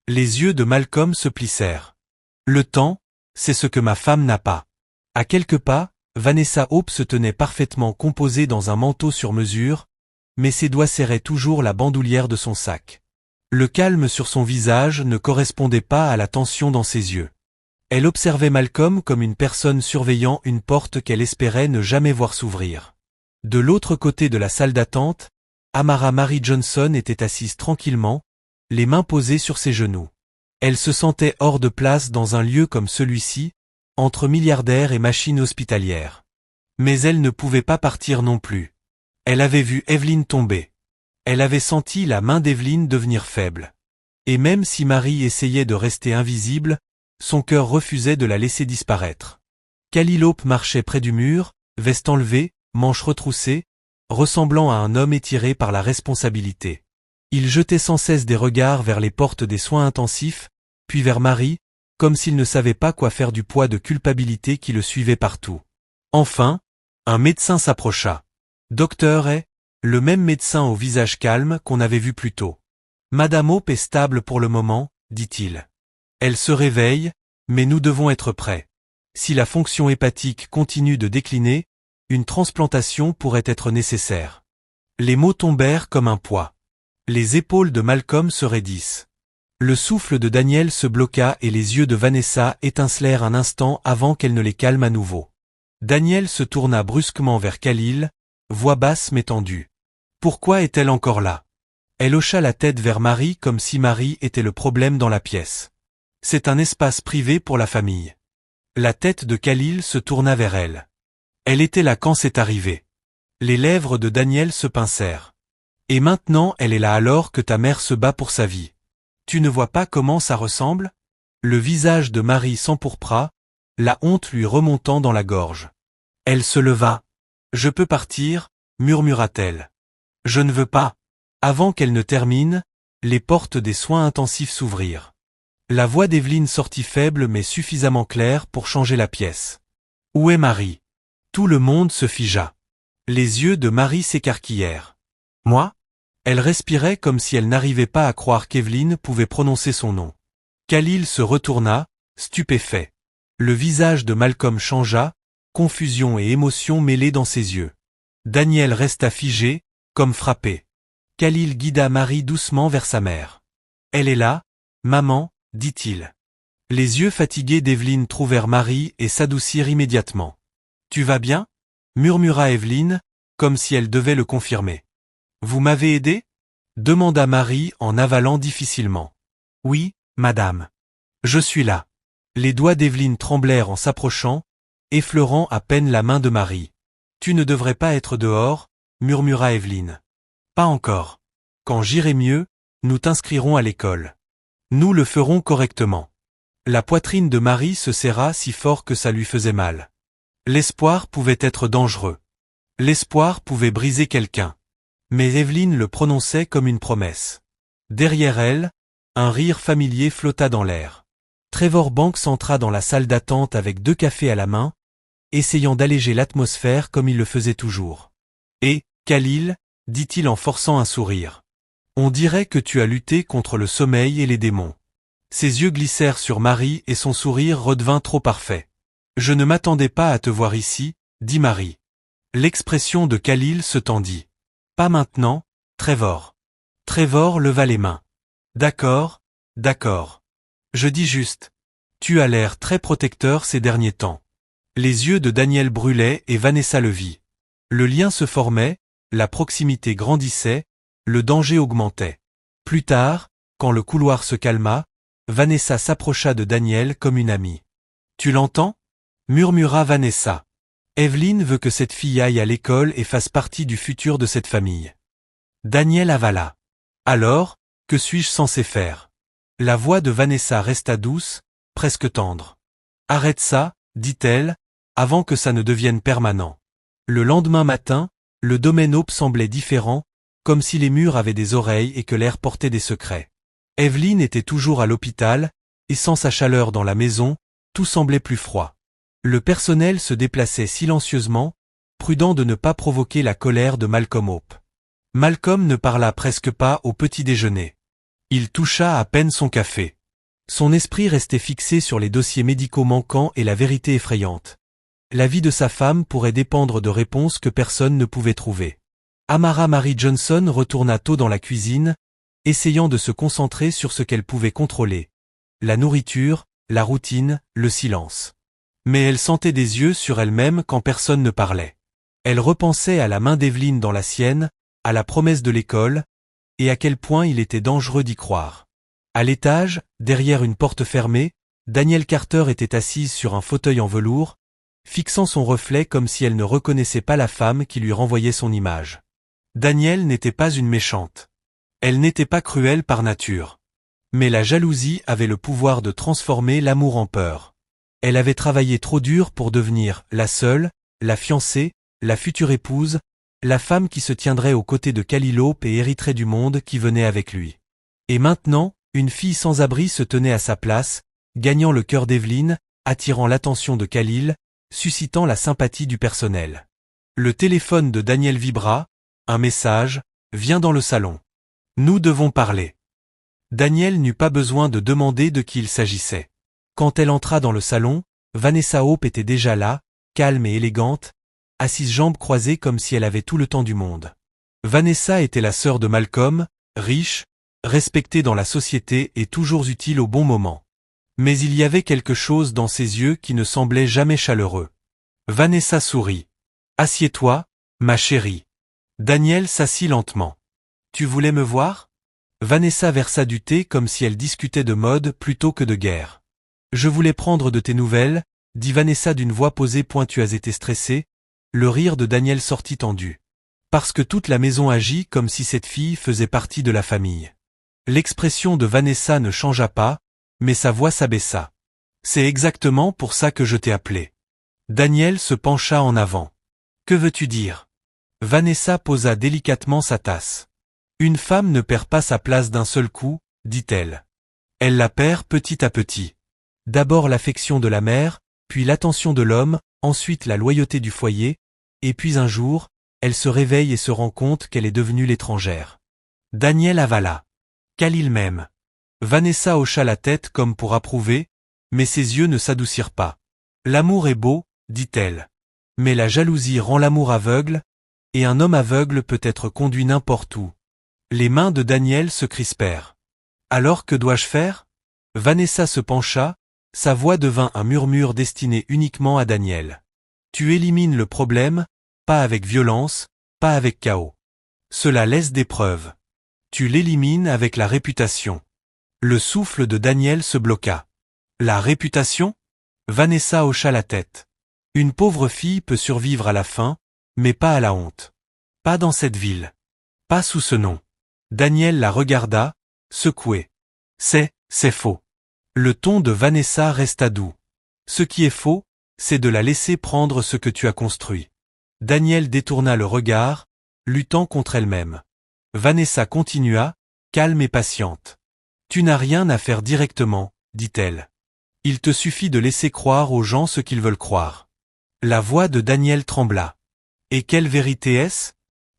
Les yeux de Malcolm se plissèrent. « Le temps, c'est ce que ma femme n'a pas. » À quelques pas, Vanessa Hope se tenait parfaitement composée dans un manteau sur mesure, mais ses doigts serraient toujours la bandoulière de son sac. Le calme sur son visage ne correspondait pas à la tension dans ses yeux. Elle observait Malcolm comme une personne surveillant une porte qu'elle espérait ne jamais voir s'ouvrir. De l'autre côté de la salle d'attente, Amara Mary Johnson était assise tranquillement, les mains posées sur ses genoux. Elle se sentait hors de place dans un lieu comme celui-ci, entre milliardaires et machines hospitalières. Mais elle ne pouvait pas partir non plus. Elle avait vu Evelyn tomber. Elle avait senti la main d'Evelyn devenir faible. Et même si Marie essayait de rester invisible, son cœur refusait de la laisser disparaître. Khalil Hope marchait près du mur, veste enlevée, manches retroussées, ressemblant à un homme étiré par la responsabilité. Il jetait sans cesse des regards vers les portes des soins intensifs, puis vers Marie, comme s'il ne savait pas quoi faire du poids de culpabilité qui le suivait partout. Enfin, un médecin s'approcha. Docteur est, le même médecin au visage calme qu'on avait vu plus tôt. Madame Hope est stable pour le moment, dit-il. Elle se réveille, mais nous devons être prêts. Si la fonction hépatique continue de décliner, une transplantation pourrait être nécessaire. Les mots tombèrent comme un poids. Les épaules de Malcolm se raidissent. Le souffle de Daniel se bloqua et les yeux de Vanessa étincelèrent un instant avant qu'elle ne les calme à nouveau. Daniel se tourna brusquement vers Khalil, voix basse mais tendue. Pourquoi est-elle encore là? Elle hocha la tête vers Marie comme si Marie était le problème dans la pièce. C'est un espace privé pour la famille. La tête de Khalil se tourna vers elle. Elle était là quand c'est arrivé. Les lèvres de Daniel se pincèrent. Et maintenant elle est là alors que ta mère se bat pour sa vie. Tu ne vois pas comment ça ressemble? Le visage de Marie s'empourpra, la honte lui remontant dans la gorge. Elle se leva. Je peux partir, murmura-t-elle. Je ne veux pas. Avant qu'elle ne termine, les portes des soins intensifs s'ouvrirent. La voix d'Evelyn sortit faible mais suffisamment claire pour changer la pièce. Où est Marie? Tout le monde se figea. Les yeux de Marie s'écarquillèrent. Moi? Elle respirait comme si elle n'arrivait pas à croire qu'Evelyn pouvait prononcer son nom. Khalil se retourna, stupéfait. Le visage de Malcolm changea, confusion et émotion mêlées dans ses yeux. Daniel resta figé, comme frappé. Khalil guida Marie doucement vers sa mère. Elle est là, maman, dit-il. Les yeux fatigués d'Evelyne trouvèrent Marie et s'adoucirent immédiatement. Tu vas bien? Murmura Evelyne, comme si elle devait le confirmer. Vous m'avez aidé? Demanda Marie en avalant difficilement. Oui, madame. Je suis là. Les doigts d'Evelyne tremblèrent en s'approchant, effleurant à peine la main de Marie. Tu ne devrais pas être dehors, murmura Evelyne. Pas encore. Quand j'irai mieux, nous t'inscrirons à l'école. Nous le ferons correctement. La poitrine de Marie se serra si fort que ça lui faisait mal. L'espoir pouvait être dangereux. L'espoir pouvait briser quelqu'un. Mais Evelyne le prononçait comme une promesse. Derrière elle, un rire familier flotta dans l'air. Trevor Banks entra dans la salle d'attente avec 2 cafés à la main, essayant d'alléger l'atmosphère comme il le faisait toujours. Et, Khalil, dit-il en forçant un sourire. On dirait que tu as lutté contre le sommeil et les démons. Ses yeux glissèrent sur Marie et son sourire redevint trop parfait. Je ne m'attendais pas à te voir ici, dit Marie. L'expression de Khalil se tendit. Pas maintenant, Trevor. Trevor leva les mains. D'accord, d'accord. Je dis juste. Tu as l'air très protecteur ces derniers temps. Les yeux de Daniel brûlaient et Vanessa le vit. Le lien se formait, la proximité grandissait, le danger augmentait. Plus tard, quand le couloir se calma, Vanessa s'approcha de Daniel comme une amie. Tu l'entends? Murmura Vanessa. Evelyne veut que cette fille aille à l'école et fasse partie du futur de cette famille. Daniel avala. Alors, que suis-je censé faire? La voix de Vanessa resta douce, presque tendre. Arrête ça, dit-elle, avant que ça ne devienne permanent. Le lendemain matin, le domaine Hope semblait différent, comme si les murs avaient des oreilles et que l'air portait des secrets. Evelyne était toujours à l'hôpital, et sans sa chaleur dans la maison, tout semblait plus froid. Le personnel se déplaçait silencieusement, prudent de ne pas provoquer la colère de Malcolm Hope. Malcolm ne parla presque pas au petit déjeuner. Il toucha à peine son café. Son esprit restait fixé sur les dossiers médicaux manquants et la vérité effrayante. La vie de sa femme pourrait dépendre de réponses que personne ne pouvait trouver. Amara Marie Johnson retourna tôt dans la cuisine, essayant de se concentrer sur ce qu'elle pouvait contrôler. La nourriture, la routine, le silence. Mais elle sentait des yeux sur elle-même quand personne ne parlait. Elle repensait à la main d'Evelyne dans la sienne, à la promesse de l'école, et à quel point il était dangereux d'y croire. À l'étage, derrière une porte fermée, Danielle Carter était assise sur un fauteuil en velours, fixant son reflet comme si elle ne reconnaissait pas la femme qui lui renvoyait son image. Danielle n'était pas une méchante. Elle n'était pas cruelle par nature. Mais la jalousie avait le pouvoir de transformer l'amour en peur. Elle avait travaillé trop dur pour devenir la seule, la fiancée, la future épouse, la femme qui se tiendrait aux côtés de Khalil Hope et hériterait du monde qui venait avec lui. Et maintenant, une fille sans abri se tenait à sa place, gagnant le cœur d'Evelyne, attirant l'attention de Khalil, suscitant la sympathie du personnel. Le téléphone de Daniel vibra, un message, viens dans le salon. Nous devons parler. Daniel n'eut pas besoin de demander de qui il s'agissait. Quand elle entra dans le salon, Vanessa Hope était déjà là, calme et élégante, assise jambes croisées comme si elle avait tout le temps du monde. Vanessa était la sœur de Malcolm, riche, respectée dans la société et toujours utile au bon moment. Mais il y avait quelque chose dans ses yeux qui ne semblait jamais chaleureux. Vanessa sourit. « Assieds-toi, ma chérie. » Daniel s'assit lentement. « Tu voulais me voir ?» Vanessa versa du thé comme si elle discutait de mode plutôt que de guerre. « Je voulais prendre de tes nouvelles, » dit Vanessa d'une voix posée. « Tu as été stressée ?» Le rire de Daniel sortit tendu. Parce que toute la maison agit comme si cette fille faisait partie de la famille. L'expression de Vanessa ne changea pas, mais sa voix s'abaissa. « C'est exactement pour ça que je t'ai appelé. » Daniel se pencha en avant. « Que veux-tu dire ?» Vanessa posa délicatement sa tasse. « Une femme ne perd pas sa place d'un seul coup, dit-elle. Elle la perd petit à petit. D'abord l'affection de la mère, puis l'attention de l'homme, ensuite la loyauté du foyer, et puis un jour, elle se réveille et se rend compte qu'elle est devenue l'étrangère. » Daniel avala. « Khalil m'aime. » Vanessa hocha la tête comme pour approuver, mais ses yeux ne s'adoucirent pas. L'amour est beau, dit-elle. Mais la jalousie rend l'amour aveugle, et un homme aveugle peut être conduit n'importe où. Les mains de Daniel se crispèrent. Alors que dois-je faire? Vanessa se pencha, sa voix devint un murmure destiné uniquement à Daniel. Tu élimines le problème, pas avec violence, pas avec chaos. Cela laisse des preuves. Tu l'élimines avec la réputation. Le souffle de Daniel se bloqua. La réputation? Vanessa hocha la tête. Une pauvre fille peut survivre à la faim, mais pas à la honte. Pas dans cette ville. Pas sous ce nom. Daniel la regarda, secoué. C'est faux. Le ton de Vanessa resta doux. Ce qui est faux, c'est de la laisser prendre ce que tu as construit. Daniel détourna le regard, luttant contre elle-même. Vanessa continua, calme et patiente. Tu n'as rien à faire directement, dit-elle. Il te suffit de laisser croire aux gens ce qu'ils veulent croire. La voix de Daniel trembla. Et quelle vérité est-ce?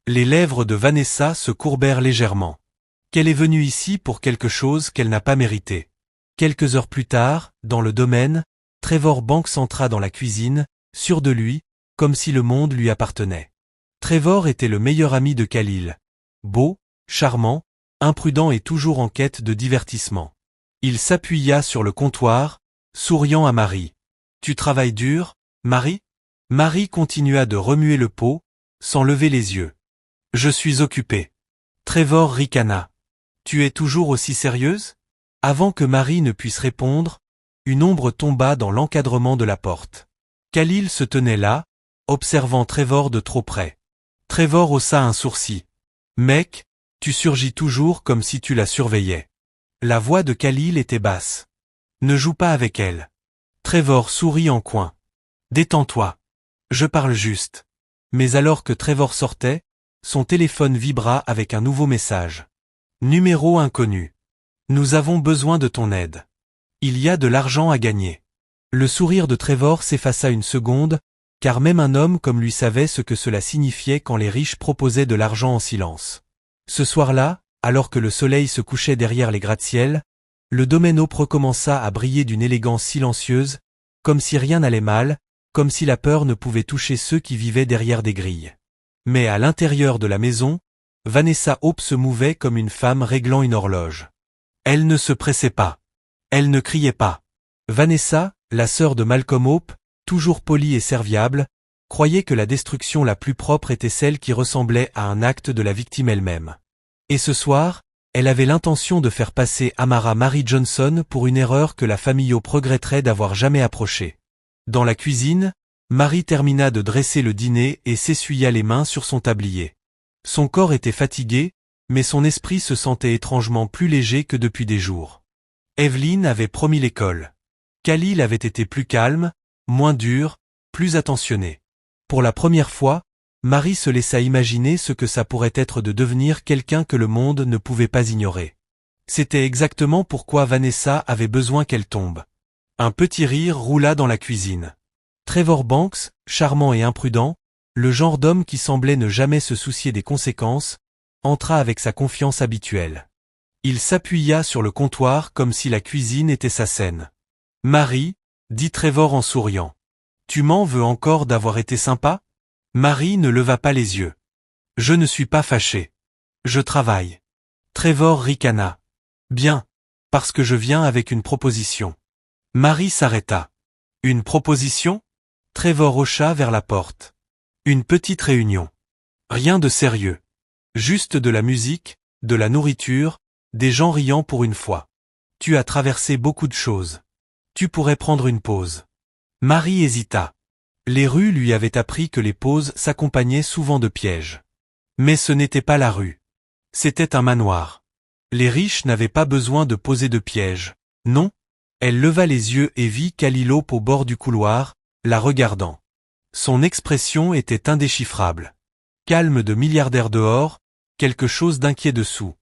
Les lèvres de Vanessa se courbèrent légèrement. Qu'elle est venue ici pour quelque chose qu'elle n'a pas mérité. Quelques heures plus tard, dans le domaine, Trevor Banks entra dans la cuisine, sûr de lui, comme si le monde lui appartenait. Trevor était le meilleur ami de Khalil. Beau, charmant, imprudent et toujours en quête de divertissement. Il s'appuya sur le comptoir, souriant à Marie. Tu travailles dur, Marie? Marie continua de remuer le pot, sans lever les yeux. Je suis occupée. Trevor ricana. Tu es toujours aussi sérieuse? Avant que Marie ne puisse répondre, une ombre tomba dans l'encadrement de la porte. Khalil se tenait là, observant Trevor de trop près. Trevor haussa un sourcil. Mec, tu surgis toujours comme si tu la surveillais. La voix de Khalil était basse. Ne joue pas avec elle. Trevor sourit en coin. Détends-toi. Je parle juste. Mais alors que Trevor sortait, son téléphone vibra avec un nouveau message. Numéro inconnu. Nous avons besoin de ton aide. Il y a de l'argent à gagner. Le sourire de Trevor s'effaça une seconde, car même un homme comme lui savait ce que cela signifiait quand les riches proposaient de l'argent en silence. Ce soir-là, alors que le soleil se couchait derrière les gratte-ciel, le domaine Hope recommença à briller d'une élégance silencieuse, comme si rien n'allait mal, comme si la peur ne pouvait toucher ceux qui vivaient derrière des grilles. Mais à l'intérieur de la maison, Vanessa Hope se mouvait comme une femme réglant une horloge. Elle ne se pressait pas. Elle ne criait pas. Vanessa, la sœur de Malcolm Hope, toujours polie et serviable, croyait que la destruction la plus propre était celle qui ressemblait à un acte de la victime elle-même. Et ce soir, elle avait l'intention de faire passer Amara Mary Johnson pour une erreur que la famille Hope regretterait d'avoir jamais approchée. Dans la cuisine, Marie termina de dresser le dîner et s'essuya les mains sur son tablier. Son corps était fatigué, mais son esprit se sentait étrangement plus léger que depuis des jours. Evelyn avait promis l'école. Khalil avait été plus calme, moins dur, plus attentionné. Pour la première fois, Marie se laissa imaginer ce que ça pourrait être de devenir quelqu'un que le monde ne pouvait pas ignorer. C'était exactement pourquoi Vanessa avait besoin qu'elle tombe. Un petit rire roula dans la cuisine. Trevor Banks, charmant et imprudent, le genre d'homme qui semblait ne jamais se soucier des conséquences, entra avec sa confiance habituelle. Il s'appuya sur le comptoir comme si la cuisine était sa scène. « Marie, dit Trevor en souriant. Tu m'en veux encore d'avoir été sympa? » Marie ne leva pas les yeux. « Je ne suis pas fâché. Je travaille. » Trevor ricana. « Bien. Parce que je viens avec une proposition. » Marie s'arrêta. « Une proposition ?» Trevor hocha vers la porte. « Une petite réunion. Rien de sérieux. Juste de la musique, de la nourriture, des gens riant pour une fois. Tu as traversé beaucoup de choses. Tu pourrais prendre une pause. » Marie hésita. Les rues lui avaient appris que les pauses s'accompagnaient souvent de pièges. Mais ce n'était pas la rue. C'était un manoir. Les riches n'avaient pas besoin de poser de pièges. Non. Elle leva les yeux et vit Khalil Hope au bord du couloir, la regardant. Son expression était indéchiffrable. Calme de milliardaire dehors, quelque chose d'inquiet dessous.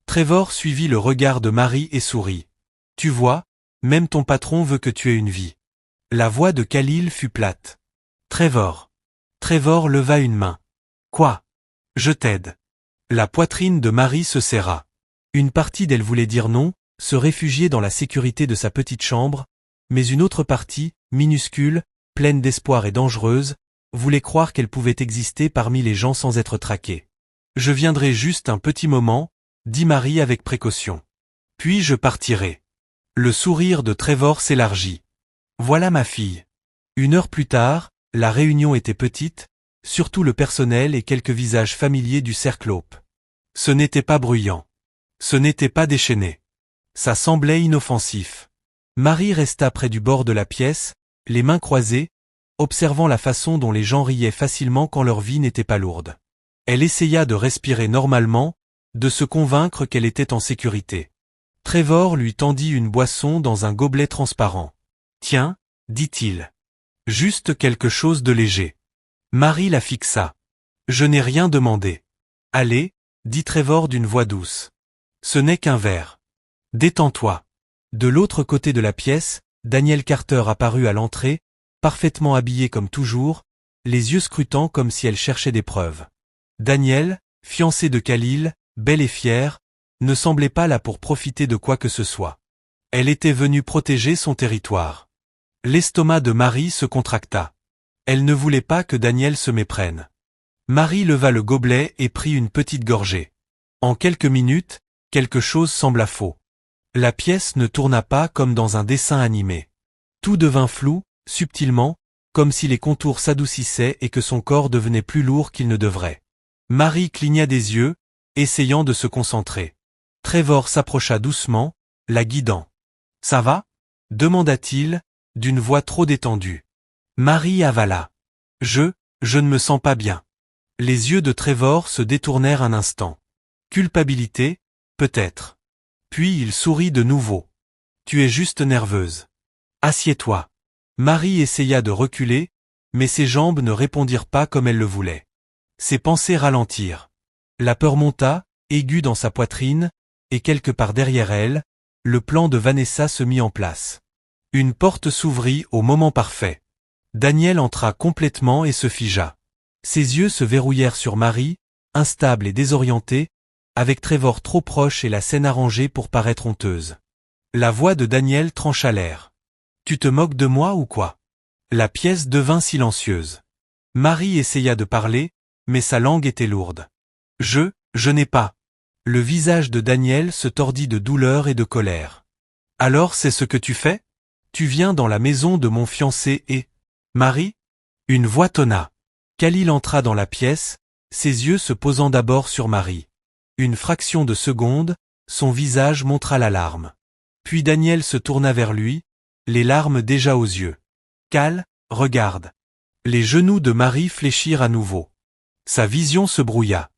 Trevor suivit le regard de Marie et sourit. « Tu vois, même ton patron veut que tu aies une vie. » La voix de Khalil fut plate. « Trevor. » Trevor leva une main. « Quoi? Je t'aide. » La poitrine de Marie se serra. Une partie d'elle voulait dire non, se réfugier dans la sécurité de sa petite chambre, mais une autre partie, minuscule, pleine d'espoir et dangereuse, voulait croire qu'elle pouvait exister parmi les gens sans être traquée. « Je viendrai juste un petit moment, » dit Marie avec précaution. « Puis je partirai. » Le sourire de Trevor s'élargit. « Voilà ma fille. » 1 heure plus tard, la réunion était petite, surtout le personnel et quelques visages familiers du cercle Hope. Ce n'était pas bruyant. Ce n'était pas déchaîné. Ça semblait inoffensif. Marie resta près du bord de la pièce, les mains croisées, observant la façon dont les gens riaient facilement quand leur vie n'était pas lourde. Elle essaya de respirer normalement, de se convaincre qu'elle était en sécurité. Trevor lui tendit une boisson dans un gobelet transparent. « Tiens, » dit-il. « Juste quelque chose de léger. » Marie la fixa. « Je n'ai rien demandé. »« Allez, » dit Trevor d'une voix douce. « Ce n'est qu'un verre. Détends-toi. » De l'autre côté de la pièce, Daniel Carter apparut à l'entrée, parfaitement habillé comme toujours, les yeux scrutants comme si elle cherchait des preuves. Daniel, fiancé de Khalil, belle et fière, ne semblait pas là pour profiter de quoi que ce soit. Elle était venue protéger son territoire. L'estomac de Marie se contracta. Elle ne voulait pas que Daniel se méprenne. Marie leva le gobelet et prit une petite gorgée. En quelques minutes, quelque chose sembla faux. La pièce ne tourna pas comme dans un dessin animé. Tout devint flou, subtilement, comme si les contours s'adoucissaient et que son corps devenait plus lourd qu'il ne devrait. Marie cligna des yeux, essayant de se concentrer. Trevor s'approcha doucement, la guidant. « Ça va ?» demanda-t-il, d'une voix trop détendue. Marie avala. « Je ne me sens pas bien. » Les yeux de Trevor se détournèrent un instant. Culpabilité, peut-être. Puis il sourit de nouveau. « Tu es juste nerveuse. Assieds-toi. » Marie essaya de reculer, mais ses jambes ne répondirent pas comme elle le voulait. Ses pensées ralentirent. La peur monta, aiguë dans sa poitrine, et quelque part derrière elle, le plan de Vanessa se mit en place. Une porte s'ouvrit au moment parfait. Daniel entra complètement et se figea. Ses yeux se verrouillèrent sur Marie, instable et désorientée, avec Trevor trop proche et la scène arrangée pour paraître honteuse. La voix de Daniel trancha l'air. « Tu te moques de moi ou quoi ?» La pièce devint silencieuse. Marie essaya de parler, mais sa langue était lourde. « Je n'ai pas. » Le visage de Daniel se tordit de douleur et de colère. « Alors c'est ce que tu fais ? Tu viens dans la maison de mon fiancé et… Marie ?» Une voix tonna. Khalil entra dans la pièce, ses yeux se posant d'abord sur Marie. Une fraction de seconde, son visage montra l'alarme. Puis Daniel se tourna vers lui, les larmes déjà aux yeux. « Cal, regarde. » Les genoux de Marie fléchirent à nouveau. Sa vision se brouilla.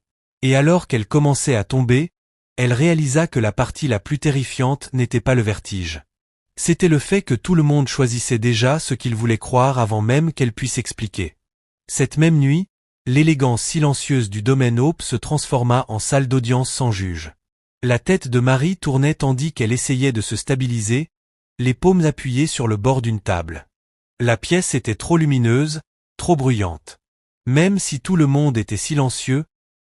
Et alors qu'elle commençait à tomber, elle réalisa que la partie la plus terrifiante n'était pas le vertige. C'était le fait que tout le monde choisissait déjà ce qu'il voulait croire avant même qu'elle puisse expliquer. Cette même nuit, l'élégance silencieuse du domaine Hope se transforma en salle d'audience sans juge. La tête de Marie tournait tandis qu'elle essayait de se stabiliser, les paumes appuyées sur le bord d'une table. La pièce était trop lumineuse, trop bruyante. Même si tout le monde était silencieux,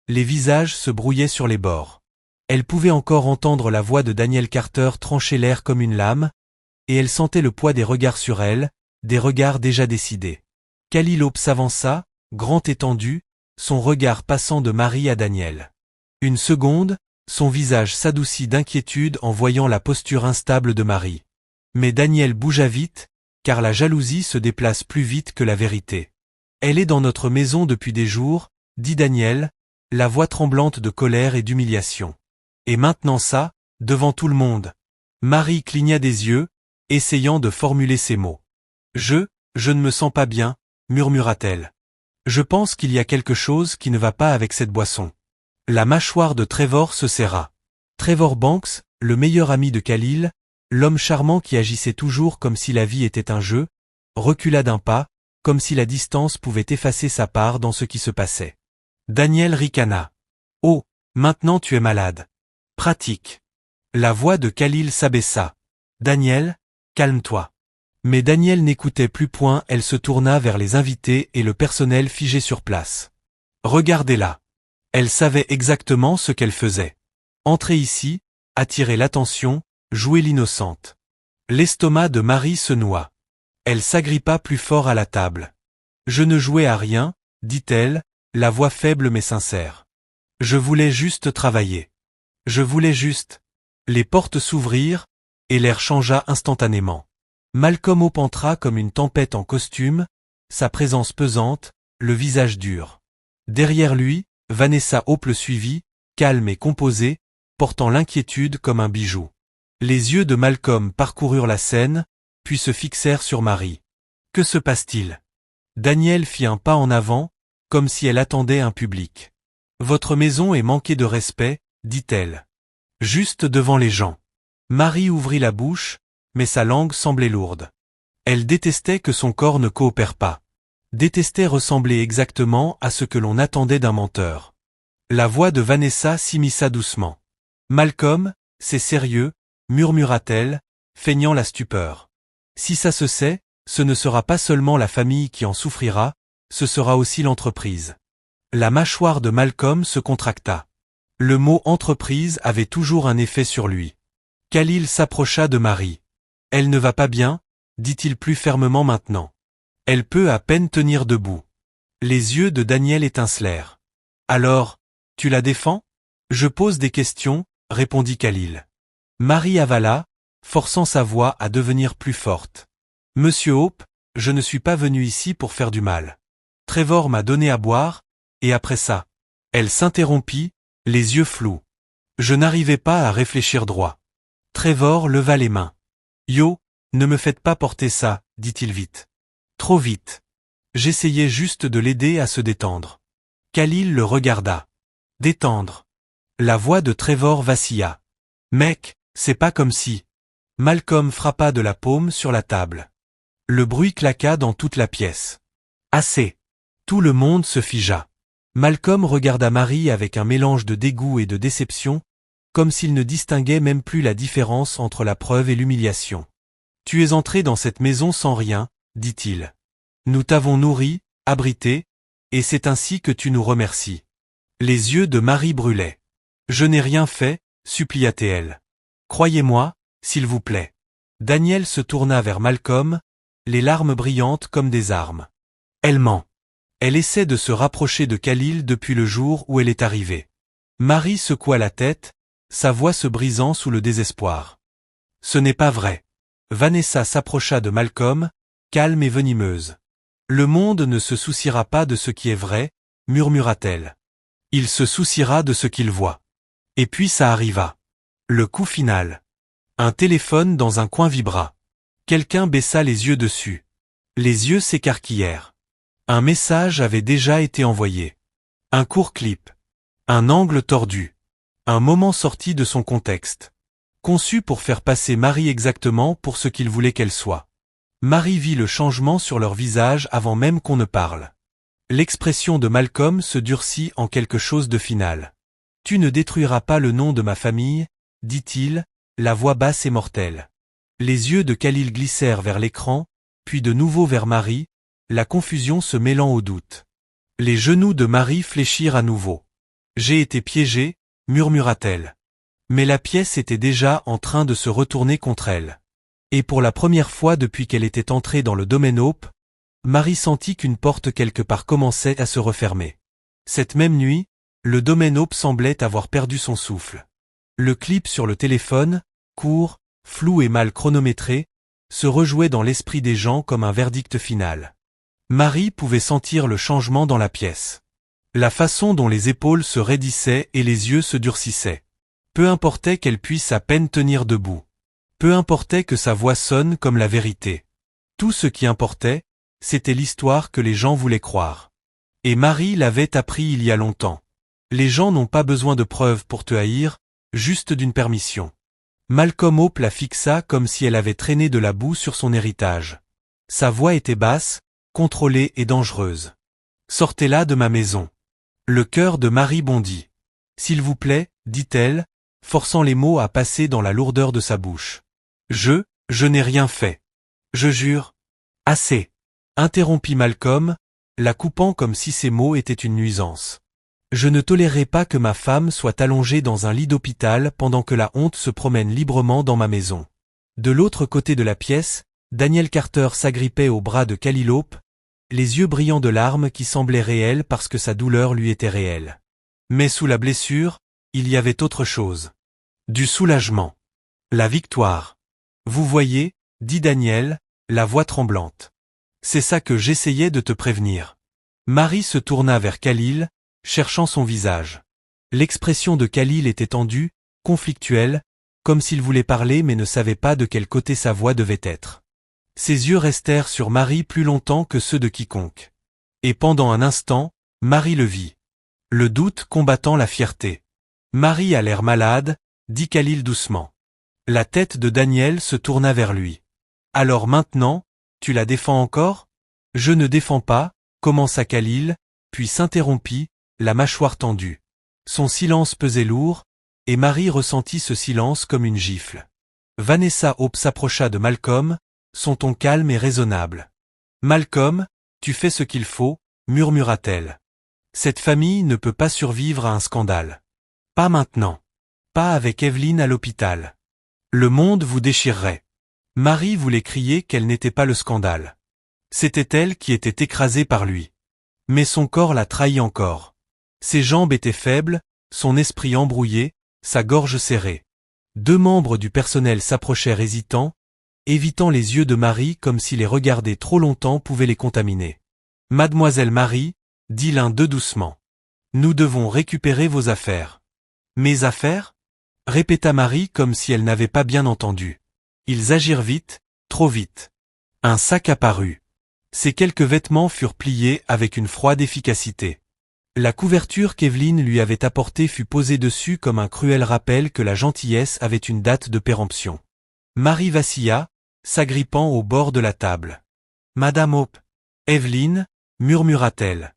les visages se brouillaient sur les bords. Elle pouvait encore entendre la voix de Daniel Carter trancher l'air comme une lame, et elle sentait le poids des regards sur elle, des regards déjà décidés. Khalil Hope s'avança, grand étendu, son regard passant de Marie à Daniel. Une seconde, son visage s'adoucit d'inquiétude en voyant la posture instable de Marie. Mais Daniel bougea vite, car la jalousie se déplace plus vite que la vérité. « Elle est dans notre maison depuis des jours, » dit Daniel, la voix tremblante de colère et d'humiliation. « Et maintenant ça, devant tout le monde. » Marie cligna des yeux, essayant de formuler ces mots. « Je ne me sens pas bien, » murmura-t-elle. « Je pense qu'il y a quelque chose qui ne va pas avec cette boisson. » La mâchoire de Trevor se serra. Trevor Banks, le meilleur ami de Khalil, l'homme charmant qui agissait toujours comme si la vie était un jeu, recula d'un pas, comme si la distance pouvait effacer sa part dans ce qui se passait. Daniel ricana. « Oh, maintenant tu es malade. Pratique. » La voix de Khalil s'abaissa. « Daniel, calme-toi. » Mais Daniel n'écoutait plus point, elle se tourna vers les invités et le personnel figé sur place. « Regardez-la. » Elle savait exactement ce qu'elle faisait. Entrer ici, attirer l'attention, jouait l'innocente. L'estomac de Marie se noua. Elle s'agrippa plus fort à la table. Je ne jouais à rien, dit-elle, la voix faible mais sincère. Je voulais juste travailler. Je voulais juste. Les portes s'ouvrirent, et l'air changea instantanément. Malcolm Hope entra comme une tempête en costume, sa présence pesante, le visage dur. Derrière lui, Vanessa Hope le suivit, calme et composée, portant l'inquiétude comme un bijou. Les yeux de Malcolm parcoururent la scène, puis se fixèrent sur Marie. Que se passe-t-il? Danielle fit un pas en avant, comme si elle attendait un public. Votre maison est manquée de respect, dit-elle. Juste devant les gens. Marie ouvrit la bouche, mais sa langue semblait lourde. Elle détestait que son corps ne coopère pas. Détestait ressembler exactement à ce que l'on attendait d'un menteur. La voix de Vanessa s'immisça doucement. Malcolm, c'est sérieux, murmura-t-elle, feignant la stupeur. Si ça se sait, ce ne sera pas seulement la famille qui en souffrira, ce sera aussi l'entreprise. La mâchoire de Malcolm se contracta. Le mot entreprise avait toujours un effet sur lui. Khalil s'approcha de Marie. Elle ne va pas bien, dit-il plus fermement maintenant. Elle peut à peine tenir debout. Les yeux de Daniel étincelèrent. Alors, tu la défends? Je pose des questions, répondit Khalil. Marie avala, forçant sa voix à devenir plus forte. Monsieur Hope, je ne suis pas venu ici pour faire du mal. Trevor m'a donné à boire, et après ça. Elle s'interrompit, les yeux flous. Je n'arrivais pas à réfléchir droit. Trevor leva les mains. Yo, ne me faites pas porter ça, dit-il vite. Trop vite. J'essayais juste de l'aider à se détendre. Khalil le regarda. Détendre. La voix de Trevor vacilla. Mec, c'est pas comme si. Malcolm frappa de la paume sur la table. Le bruit claqua dans toute la pièce. Assez. Tout le monde se figea. Malcolm regarda Marie avec un mélange de dégoût et de déception, comme s'il ne distinguait même plus la différence entre la preuve et l'humiliation. Tu es entré dans cette maison sans rien, dit-il. Nous t'avons nourri, abrité, et c'est ainsi que tu nous remercies. Les yeux de Marie brûlaient. Je n'ai rien fait, supplia-t-elle. Croyez-moi, s'il vous plaît. Daniel se tourna vers Malcolm, les larmes brillantes comme des armes. Elle ment. Elle essaie de se rapprocher de Khalil depuis le jour où elle est arrivée. Marie secoua la tête, sa voix se brisant sous le désespoir. Ce n'est pas vrai. Vanessa s'approcha de Malcolm, calme et venimeuse. Le monde ne se souciera pas de ce qui est vrai, murmura-t-elle. Il se souciera de ce qu'il voit. Et puis ça arriva. Le coup final. Un téléphone dans un coin vibra. Quelqu'un baissa les yeux dessus. Les yeux s'écarquillèrent. Un message avait déjà été envoyé. Un court clip. Un angle tordu. Un moment sorti de son contexte. Conçu pour faire passer Marie exactement pour ce qu'il voulait qu'elle soit. Marie vit le changement sur leur visage avant même qu'on ne parle. L'expression de Malcolm se durcit en quelque chose de final. Tu ne détruiras pas le nom de ma famille, dit-il, la voix basse et mortelle. Les yeux de Khalil glissèrent vers l'écran, puis de nouveau vers Marie, la confusion se mêlant au doute. Les genoux de Marie fléchirent à nouveau. J'ai été piégée, murmura-t-elle. Mais la pièce était déjà en train de se retourner contre elle. Et pour la première fois depuis qu'elle était entrée dans le domaine Hope, Marie sentit qu'une porte quelque part commençait à se refermer. Cette même nuit, le domaine Hope semblait avoir perdu son souffle. Le clip sur le téléphone, court, flou et mal chronométré, se rejouait dans l'esprit des gens comme un verdict final. Marie pouvait sentir le changement dans la pièce. La façon dont les épaules se raidissaient et les yeux se durcissaient. Peu importait qu'elle puisse à peine tenir debout. Peu importait que sa voix sonne comme la vérité. Tout ce qui importait, c'était l'histoire que les gens voulaient croire. Et Marie l'avait appris il y a longtemps. Les gens n'ont pas besoin de preuves pour te haïr, juste d'une permission. Malcolm Hope la fixa comme si elle avait traîné de la boue sur son héritage. Sa voix était basse, contrôlée et dangereuse. Sortez-la de ma maison. Le cœur de Marie bondit. S'il vous plaît, dit-elle, forçant les mots à passer dans la lourdeur de sa bouche. Je n'ai rien fait. Je jure. Assez. Interrompit Malcolm, la coupant comme si ces mots étaient une nuisance. Je ne tolérerai pas que ma femme soit allongée dans un lit d'hôpital pendant que la honte se promène librement dans ma maison. De l'autre côté de la pièce, Daniel Carter s'agrippait au bras de Khalil Hope, les yeux brillants de larmes qui semblaient réelles parce que sa douleur lui était réelle. Mais sous la blessure, il y avait autre chose. Du soulagement. La victoire. Vous voyez, dit Daniel, la voix tremblante. C'est ça que j'essayais de te prévenir. Marie se tourna vers Khalil, cherchant son visage. L'expression de Khalil était tendue, conflictuelle, comme s'il voulait parler mais ne savait pas de quel côté sa voix devait être. Ses yeux restèrent sur Marie plus longtemps que ceux de quiconque. Et pendant un instant, Marie le vit. Le doute combattant la fierté. Marie a l'air malade, dit Khalil doucement. La tête de Daniel se tourna vers lui. Alors maintenant, tu la défends encore? Je ne défends pas, commença Khalil, puis s'interrompit, la mâchoire tendue. Son silence pesait lourd, et Marie ressentit ce silence comme une gifle. Vanessa Hope s'approcha de Malcolm, son ton calme et raisonnable. Malcolm, tu fais ce qu'il faut, murmura-t-elle. Cette famille ne peut pas survivre à un scandale. Pas maintenant. Pas avec Evelyn à l'hôpital. Le monde vous déchirerait. Marie voulait crier qu'elle n'était pas le scandale. C'était elle qui était écrasée par lui. Mais son corps la trahit encore. Ses jambes étaient faibles, son esprit embrouillé, sa gorge serrée. Deux membres du personnel s'approchèrent hésitants, évitant les yeux de Marie comme si les regarder trop longtemps pouvait les contaminer. Mademoiselle Marie, dit l'un d'eux doucement. Nous devons récupérer vos affaires. Mes affaires? Répéta Marie comme si elle n'avait pas bien entendu. Ils agirent vite, trop vite. Un sac apparut. Ses quelques vêtements furent pliés avec une froide efficacité. La couverture qu'Evelyn lui avait apportée fut posée dessus comme un cruel rappel que la gentillesse avait une date de péremption. Marie vacilla, s'agrippant au bord de la table. Madame Hope. Evelyn, murmura-t-elle.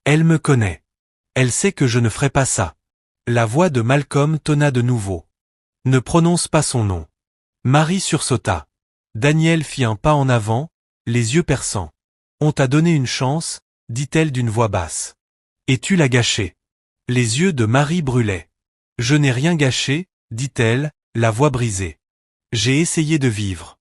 Elle me connaît. Elle sait que je ne ferai pas ça. La voix de Malcolm tonna de nouveau. Ne prononce pas son nom. Marie sursauta. Daniel fit un pas en avant, les yeux perçants. On t'a donné une chance, dit-elle d'une voix basse. Et tu l'as gâché. Les yeux de Marie brûlaient. Je n'ai rien gâché, dit-elle, la voix brisée. J'ai essayé de vivre.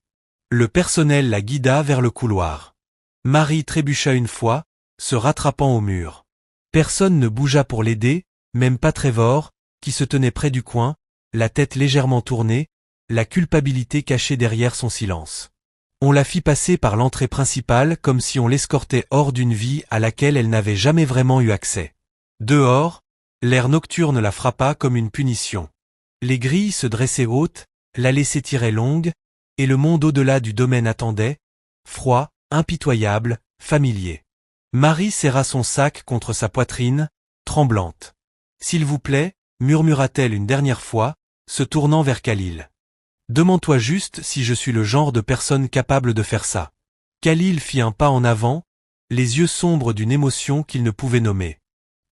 Le personnel la guida vers le couloir. Marie trébucha une fois, se rattrapant au mur. Personne ne bougea pour l'aider, même pas Trevor, qui se tenait près du coin, la tête légèrement tournée, la culpabilité cachée derrière son silence. On la fit passer par l'entrée principale comme si on l'escortait hors d'une vie à laquelle elle n'avait jamais vraiment eu accès. Dehors, l'air nocturne la frappa comme une punition. Les grilles se dressaient hautes, l'allée s'étirait longue, et le monde au-delà du domaine attendait, froid, impitoyable, familier. Marie serra son sac contre sa poitrine, tremblante. « S'il vous plaît, murmura-t-elle une dernière fois, se tournant vers Khalil. Demande-toi juste si je suis le genre de personne capable de faire ça. » Khalil fit un pas en avant, les yeux sombres d'une émotion qu'il ne pouvait nommer.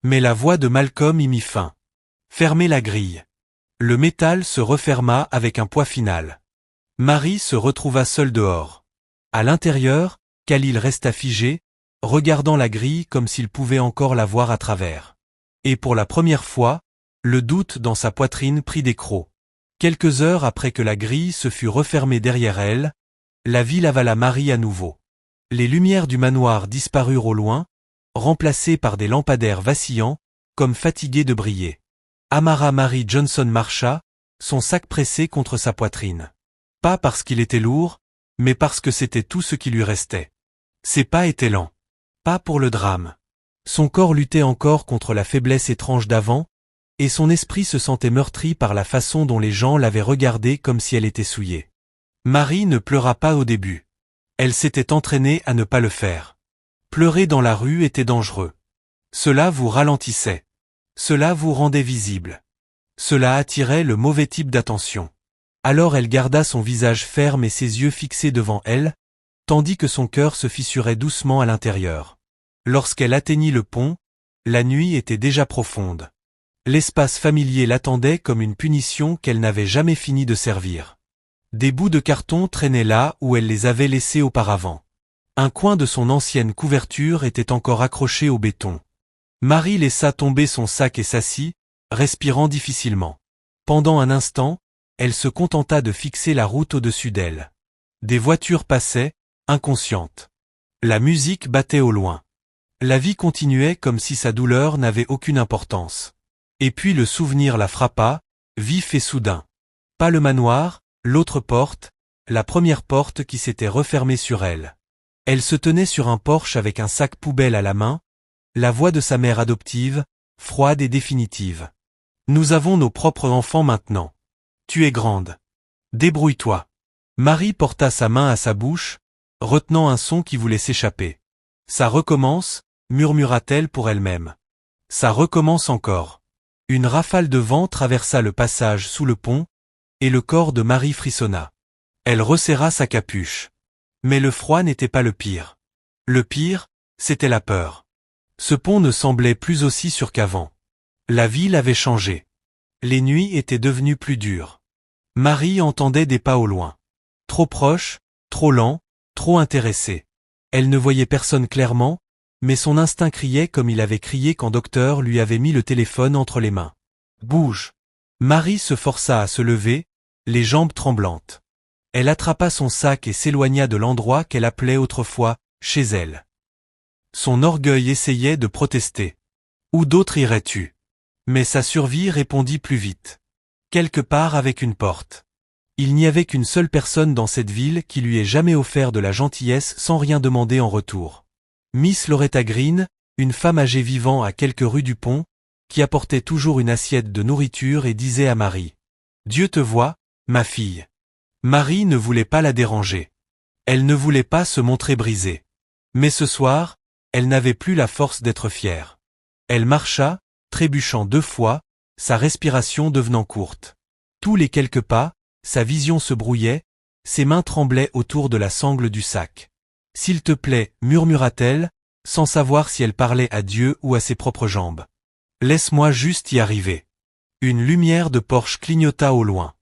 Mais la voix de Malcolm y mit fin. « Fermez la grille. » Le métal se referma avec un poids final. Marie se retrouva seule dehors. À l'intérieur, Khalil resta figé, regardant la grille comme s'il pouvait encore la voir à travers. Et pour la première fois, le doute dans sa poitrine prit des crocs. Quelques heures après que la grille se fut refermée derrière elle, la ville avala Marie à nouveau. Les lumières du manoir disparurent au loin, remplacées par des lampadaires vacillants, comme fatigués de briller. Amara Marie Johnson marcha, son sac pressé contre sa poitrine. Pas parce qu'il était lourd, mais parce que c'était tout ce qui lui restait. Ses pas étaient lents. Pas pour le drame. Son corps luttait encore contre la faiblesse étrange d'avant, et son esprit se sentait meurtri par la façon dont les gens l'avaient regardée comme si elle était souillée. Marie ne pleura pas au début. Elle s'était entraînée à ne pas le faire. Pleurer dans la rue était dangereux. Cela vous ralentissait. Cela vous rendait visible. Cela attirait le mauvais type d'attention. Alors elle garda son visage ferme et ses yeux fixés devant elle, tandis que son cœur se fissurait doucement à l'intérieur. Lorsqu'elle atteignit le pont, la nuit était déjà profonde. L'espace familier l'attendait comme une punition qu'elle n'avait jamais fini de servir. Des bouts de carton traînaient là où elle les avait laissés auparavant. Un coin de son ancienne couverture était encore accroché au béton. Marie laissa tomber son sac et s'assit, respirant difficilement. Pendant un instant, elle se contenta de fixer la route au-dessus d'elle. Des voitures passaient, inconscientes. La musique battait au loin. La vie continuait comme si sa douleur n'avait aucune importance. Et puis le souvenir la frappa, vif et soudain. Pas le manoir, l'autre porte, la première porte qui s'était refermée sur elle. Elle se tenait sur un porche avec un sac poubelle à la main, la voix de sa mère adoptive, froide et définitive. Nous avons nos propres enfants maintenant. Tu es grande. Débrouille-toi. Marie porta sa main à sa bouche, retenant un son qui voulait s'échapper. Ça recommence, murmura-t-elle pour elle-même. Ça recommence encore. Une rafale de vent traversa le passage sous le pont, et le corps de Marie frissonna. Elle resserra sa capuche. Mais le froid n'était pas le pire. Le pire, c'était la peur. Ce pont ne semblait plus aussi sûr qu'avant. La ville avait changé. Les nuits étaient devenues plus dures. Marie entendait des pas au loin. Trop proches, trop lents, trop intéressés. Elle ne voyait personne clairement, mais son instinct criait comme il avait crié quand docteur lui avait mis le téléphone entre les mains. Bouge. Marie se força à se lever, les jambes tremblantes. Elle attrapa son sac et s'éloigna de l'endroit qu'elle appelait autrefois chez elle. Son orgueil essayait de protester. Où d'autre irais-tu? Mais sa survie répondit plus vite. Quelque part avec une porte. Il n'y avait qu'une seule personne dans cette ville qui lui ait jamais offert de la gentillesse sans rien demander en retour. Miss Loretta Green, une femme âgée vivant à quelques rues du pont, qui apportait toujours une assiette de nourriture et disait à Marie. Dieu te voit, ma fille. Marie ne voulait pas la déranger. Elle ne voulait pas se montrer brisée. Mais ce soir, elle n'avait plus la force d'être fière. Elle marcha, trébuchant 2 fois, sa respiration devenant courte. Tous les quelques pas, sa vision se brouillait, ses mains tremblaient autour de la sangle du sac. S'il te plaît, murmura-t-elle, sans savoir si elle parlait à Dieu ou à ses propres jambes. Laisse-moi juste y arriver. Une lumière de Porsche clignota au loin.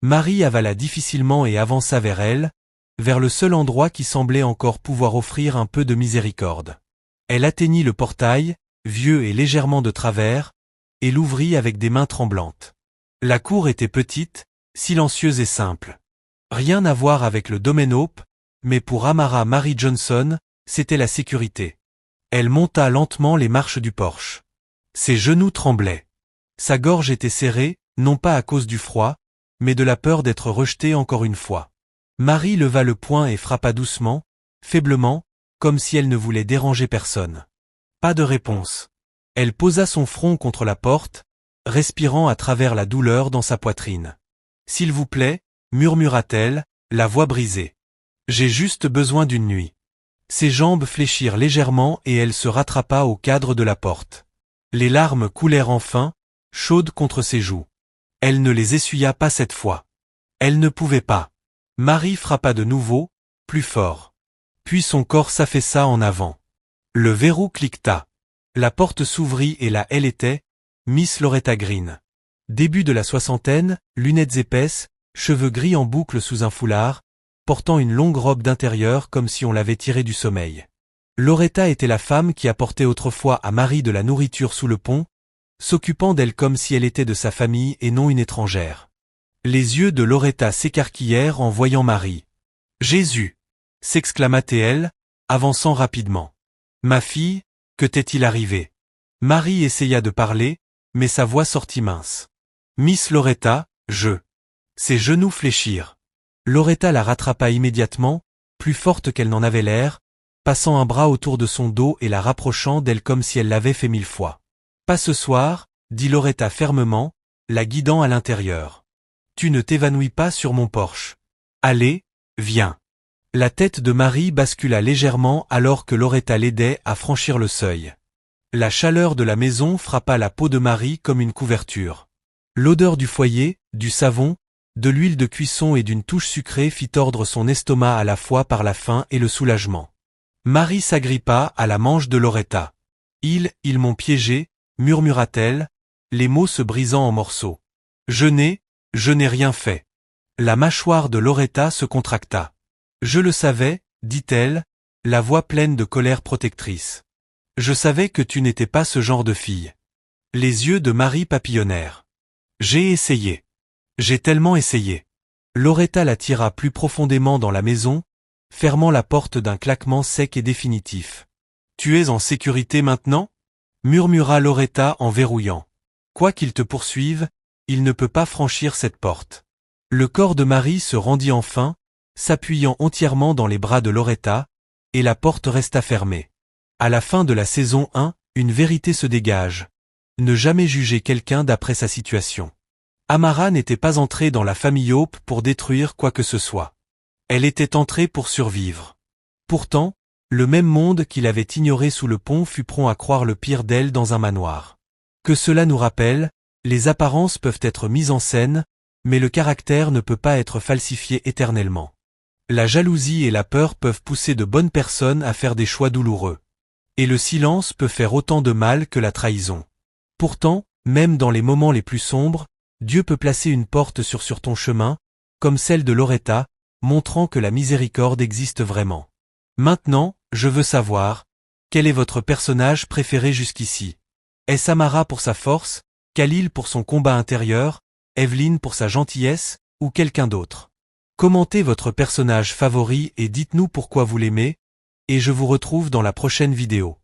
Marie avala difficilement et avança vers elle, vers le seul endroit qui semblait encore pouvoir offrir un peu de miséricorde. Elle atteignit le portail, vieux et légèrement de travers, et l'ouvrit avec des mains tremblantes. La cour était petite, silencieuse et simple. Rien à voir avec le domaine Hope, mais pour Amara Marie Johnson, c'était la sécurité. Elle monta lentement les marches du porche. Ses genoux tremblaient. Sa gorge était serrée, non pas à cause du froid, mais de la peur d'être rejetée encore une fois. Marie leva le poing et frappa doucement, faiblement, comme si elle ne voulait déranger personne. Pas de réponse. Elle posa son front contre la porte, respirant à travers la douleur dans sa poitrine. « S'il vous plaît, murmura-t-elle, la voix brisée. J'ai juste besoin d'une nuit. » Ses jambes fléchirent légèrement et elle se rattrapa au cadre de la porte. Les larmes coulèrent enfin, chaudes contre ses joues. Elle ne les essuya pas cette fois. Elle ne pouvait pas. Marie frappa de nouveau, plus fort. Puis son corps s'affaissa en avant. Le verrou cliqueta. La porte s'ouvrit et là elle était, Miss Loretta Green. Début de la soixantaine, lunettes épaisses, cheveux gris en boucle sous un foulard, portant une longue robe d'intérieur comme si on l'avait tirée du sommeil. Loretta était la femme qui apportait autrefois à Marie de la nourriture sous le pont, s'occupant d'elle comme si elle était de sa famille et non une étrangère. Les yeux de Loretta s'écarquillèrent en voyant Marie. « Jésus !» s'exclama-t-elle, avançant rapidement. « Ma fille, que t'est-il arrivé ?» Marie essaya de parler, mais sa voix sortit mince. « Miss Loretta, je... » Ses genoux fléchirent. Loretta la rattrapa immédiatement, plus forte qu'elle n'en avait l'air, passant un bras autour de son dos et la rapprochant d'elle comme si elle l'avait fait 1000 fois. « Pas ce soir, » dit Loretta fermement, la guidant à l'intérieur. « Tu ne t'évanouis pas sur mon porche. Allez, viens. » La tête de Marie bascula légèrement alors que Loretta l'aidait à franchir le seuil. La chaleur de la maison frappa la peau de Marie comme une couverture. L'odeur du foyer, du savon, de l'huile de cuisson et d'une touche sucrée fit tordre son estomac à la fois par la faim et le soulagement. Marie s'agrippa à la manche de Loretta. « Ils m'ont piégé », murmura-t-elle, les mots se brisant en morceaux. « Je n'ai rien fait. » La mâchoire de Loretta se contracta. « Je le savais, dit-elle, la voix pleine de colère protectrice. Je savais que tu n'étais pas ce genre de fille. Les yeux de Marie papillonnèrent. J'ai essayé. J'ai tellement essayé. Loretta la tira plus profondément dans la maison, fermant la porte d'un claquement sec et définitif. Tu es en sécurité maintenant? Murmura Loretta en verrouillant. Quoi qu'il te poursuive, il ne peut pas franchir cette porte. Le corps de Marie se rendit enfin, s'appuyant entièrement dans les bras de Loretta, et la porte resta fermée. À la fin de la saison 1, une vérité se dégage. Ne jamais juger quelqu'un d'après sa situation. Amara n'était pas entrée dans la famille Hope pour détruire quoi que ce soit. Elle était entrée pour survivre. Pourtant, le même monde qu'il avait ignoré sous le pont fut prompt à croire le pire d'elle dans un manoir. Que cela nous rappelle, les apparences peuvent être mises en scène, mais le caractère ne peut pas être falsifié éternellement. La jalousie et la peur peuvent pousser de bonnes personnes à faire des choix douloureux. Et le silence peut faire autant de mal que la trahison. Pourtant, même dans les moments les plus sombres, Dieu peut placer une porte sur ton chemin, comme celle de Loretta, montrant que la miséricorde existe vraiment. Maintenant, je veux savoir, quel est votre personnage préféré jusqu'ici? Est-ce Amara pour sa force, Khalil pour son combat intérieur, Evelyn pour sa gentillesse, ou quelqu'un d'autre? Commentez votre personnage favori et dites-nous pourquoi vous l'aimez, et je vous retrouve dans la prochaine vidéo.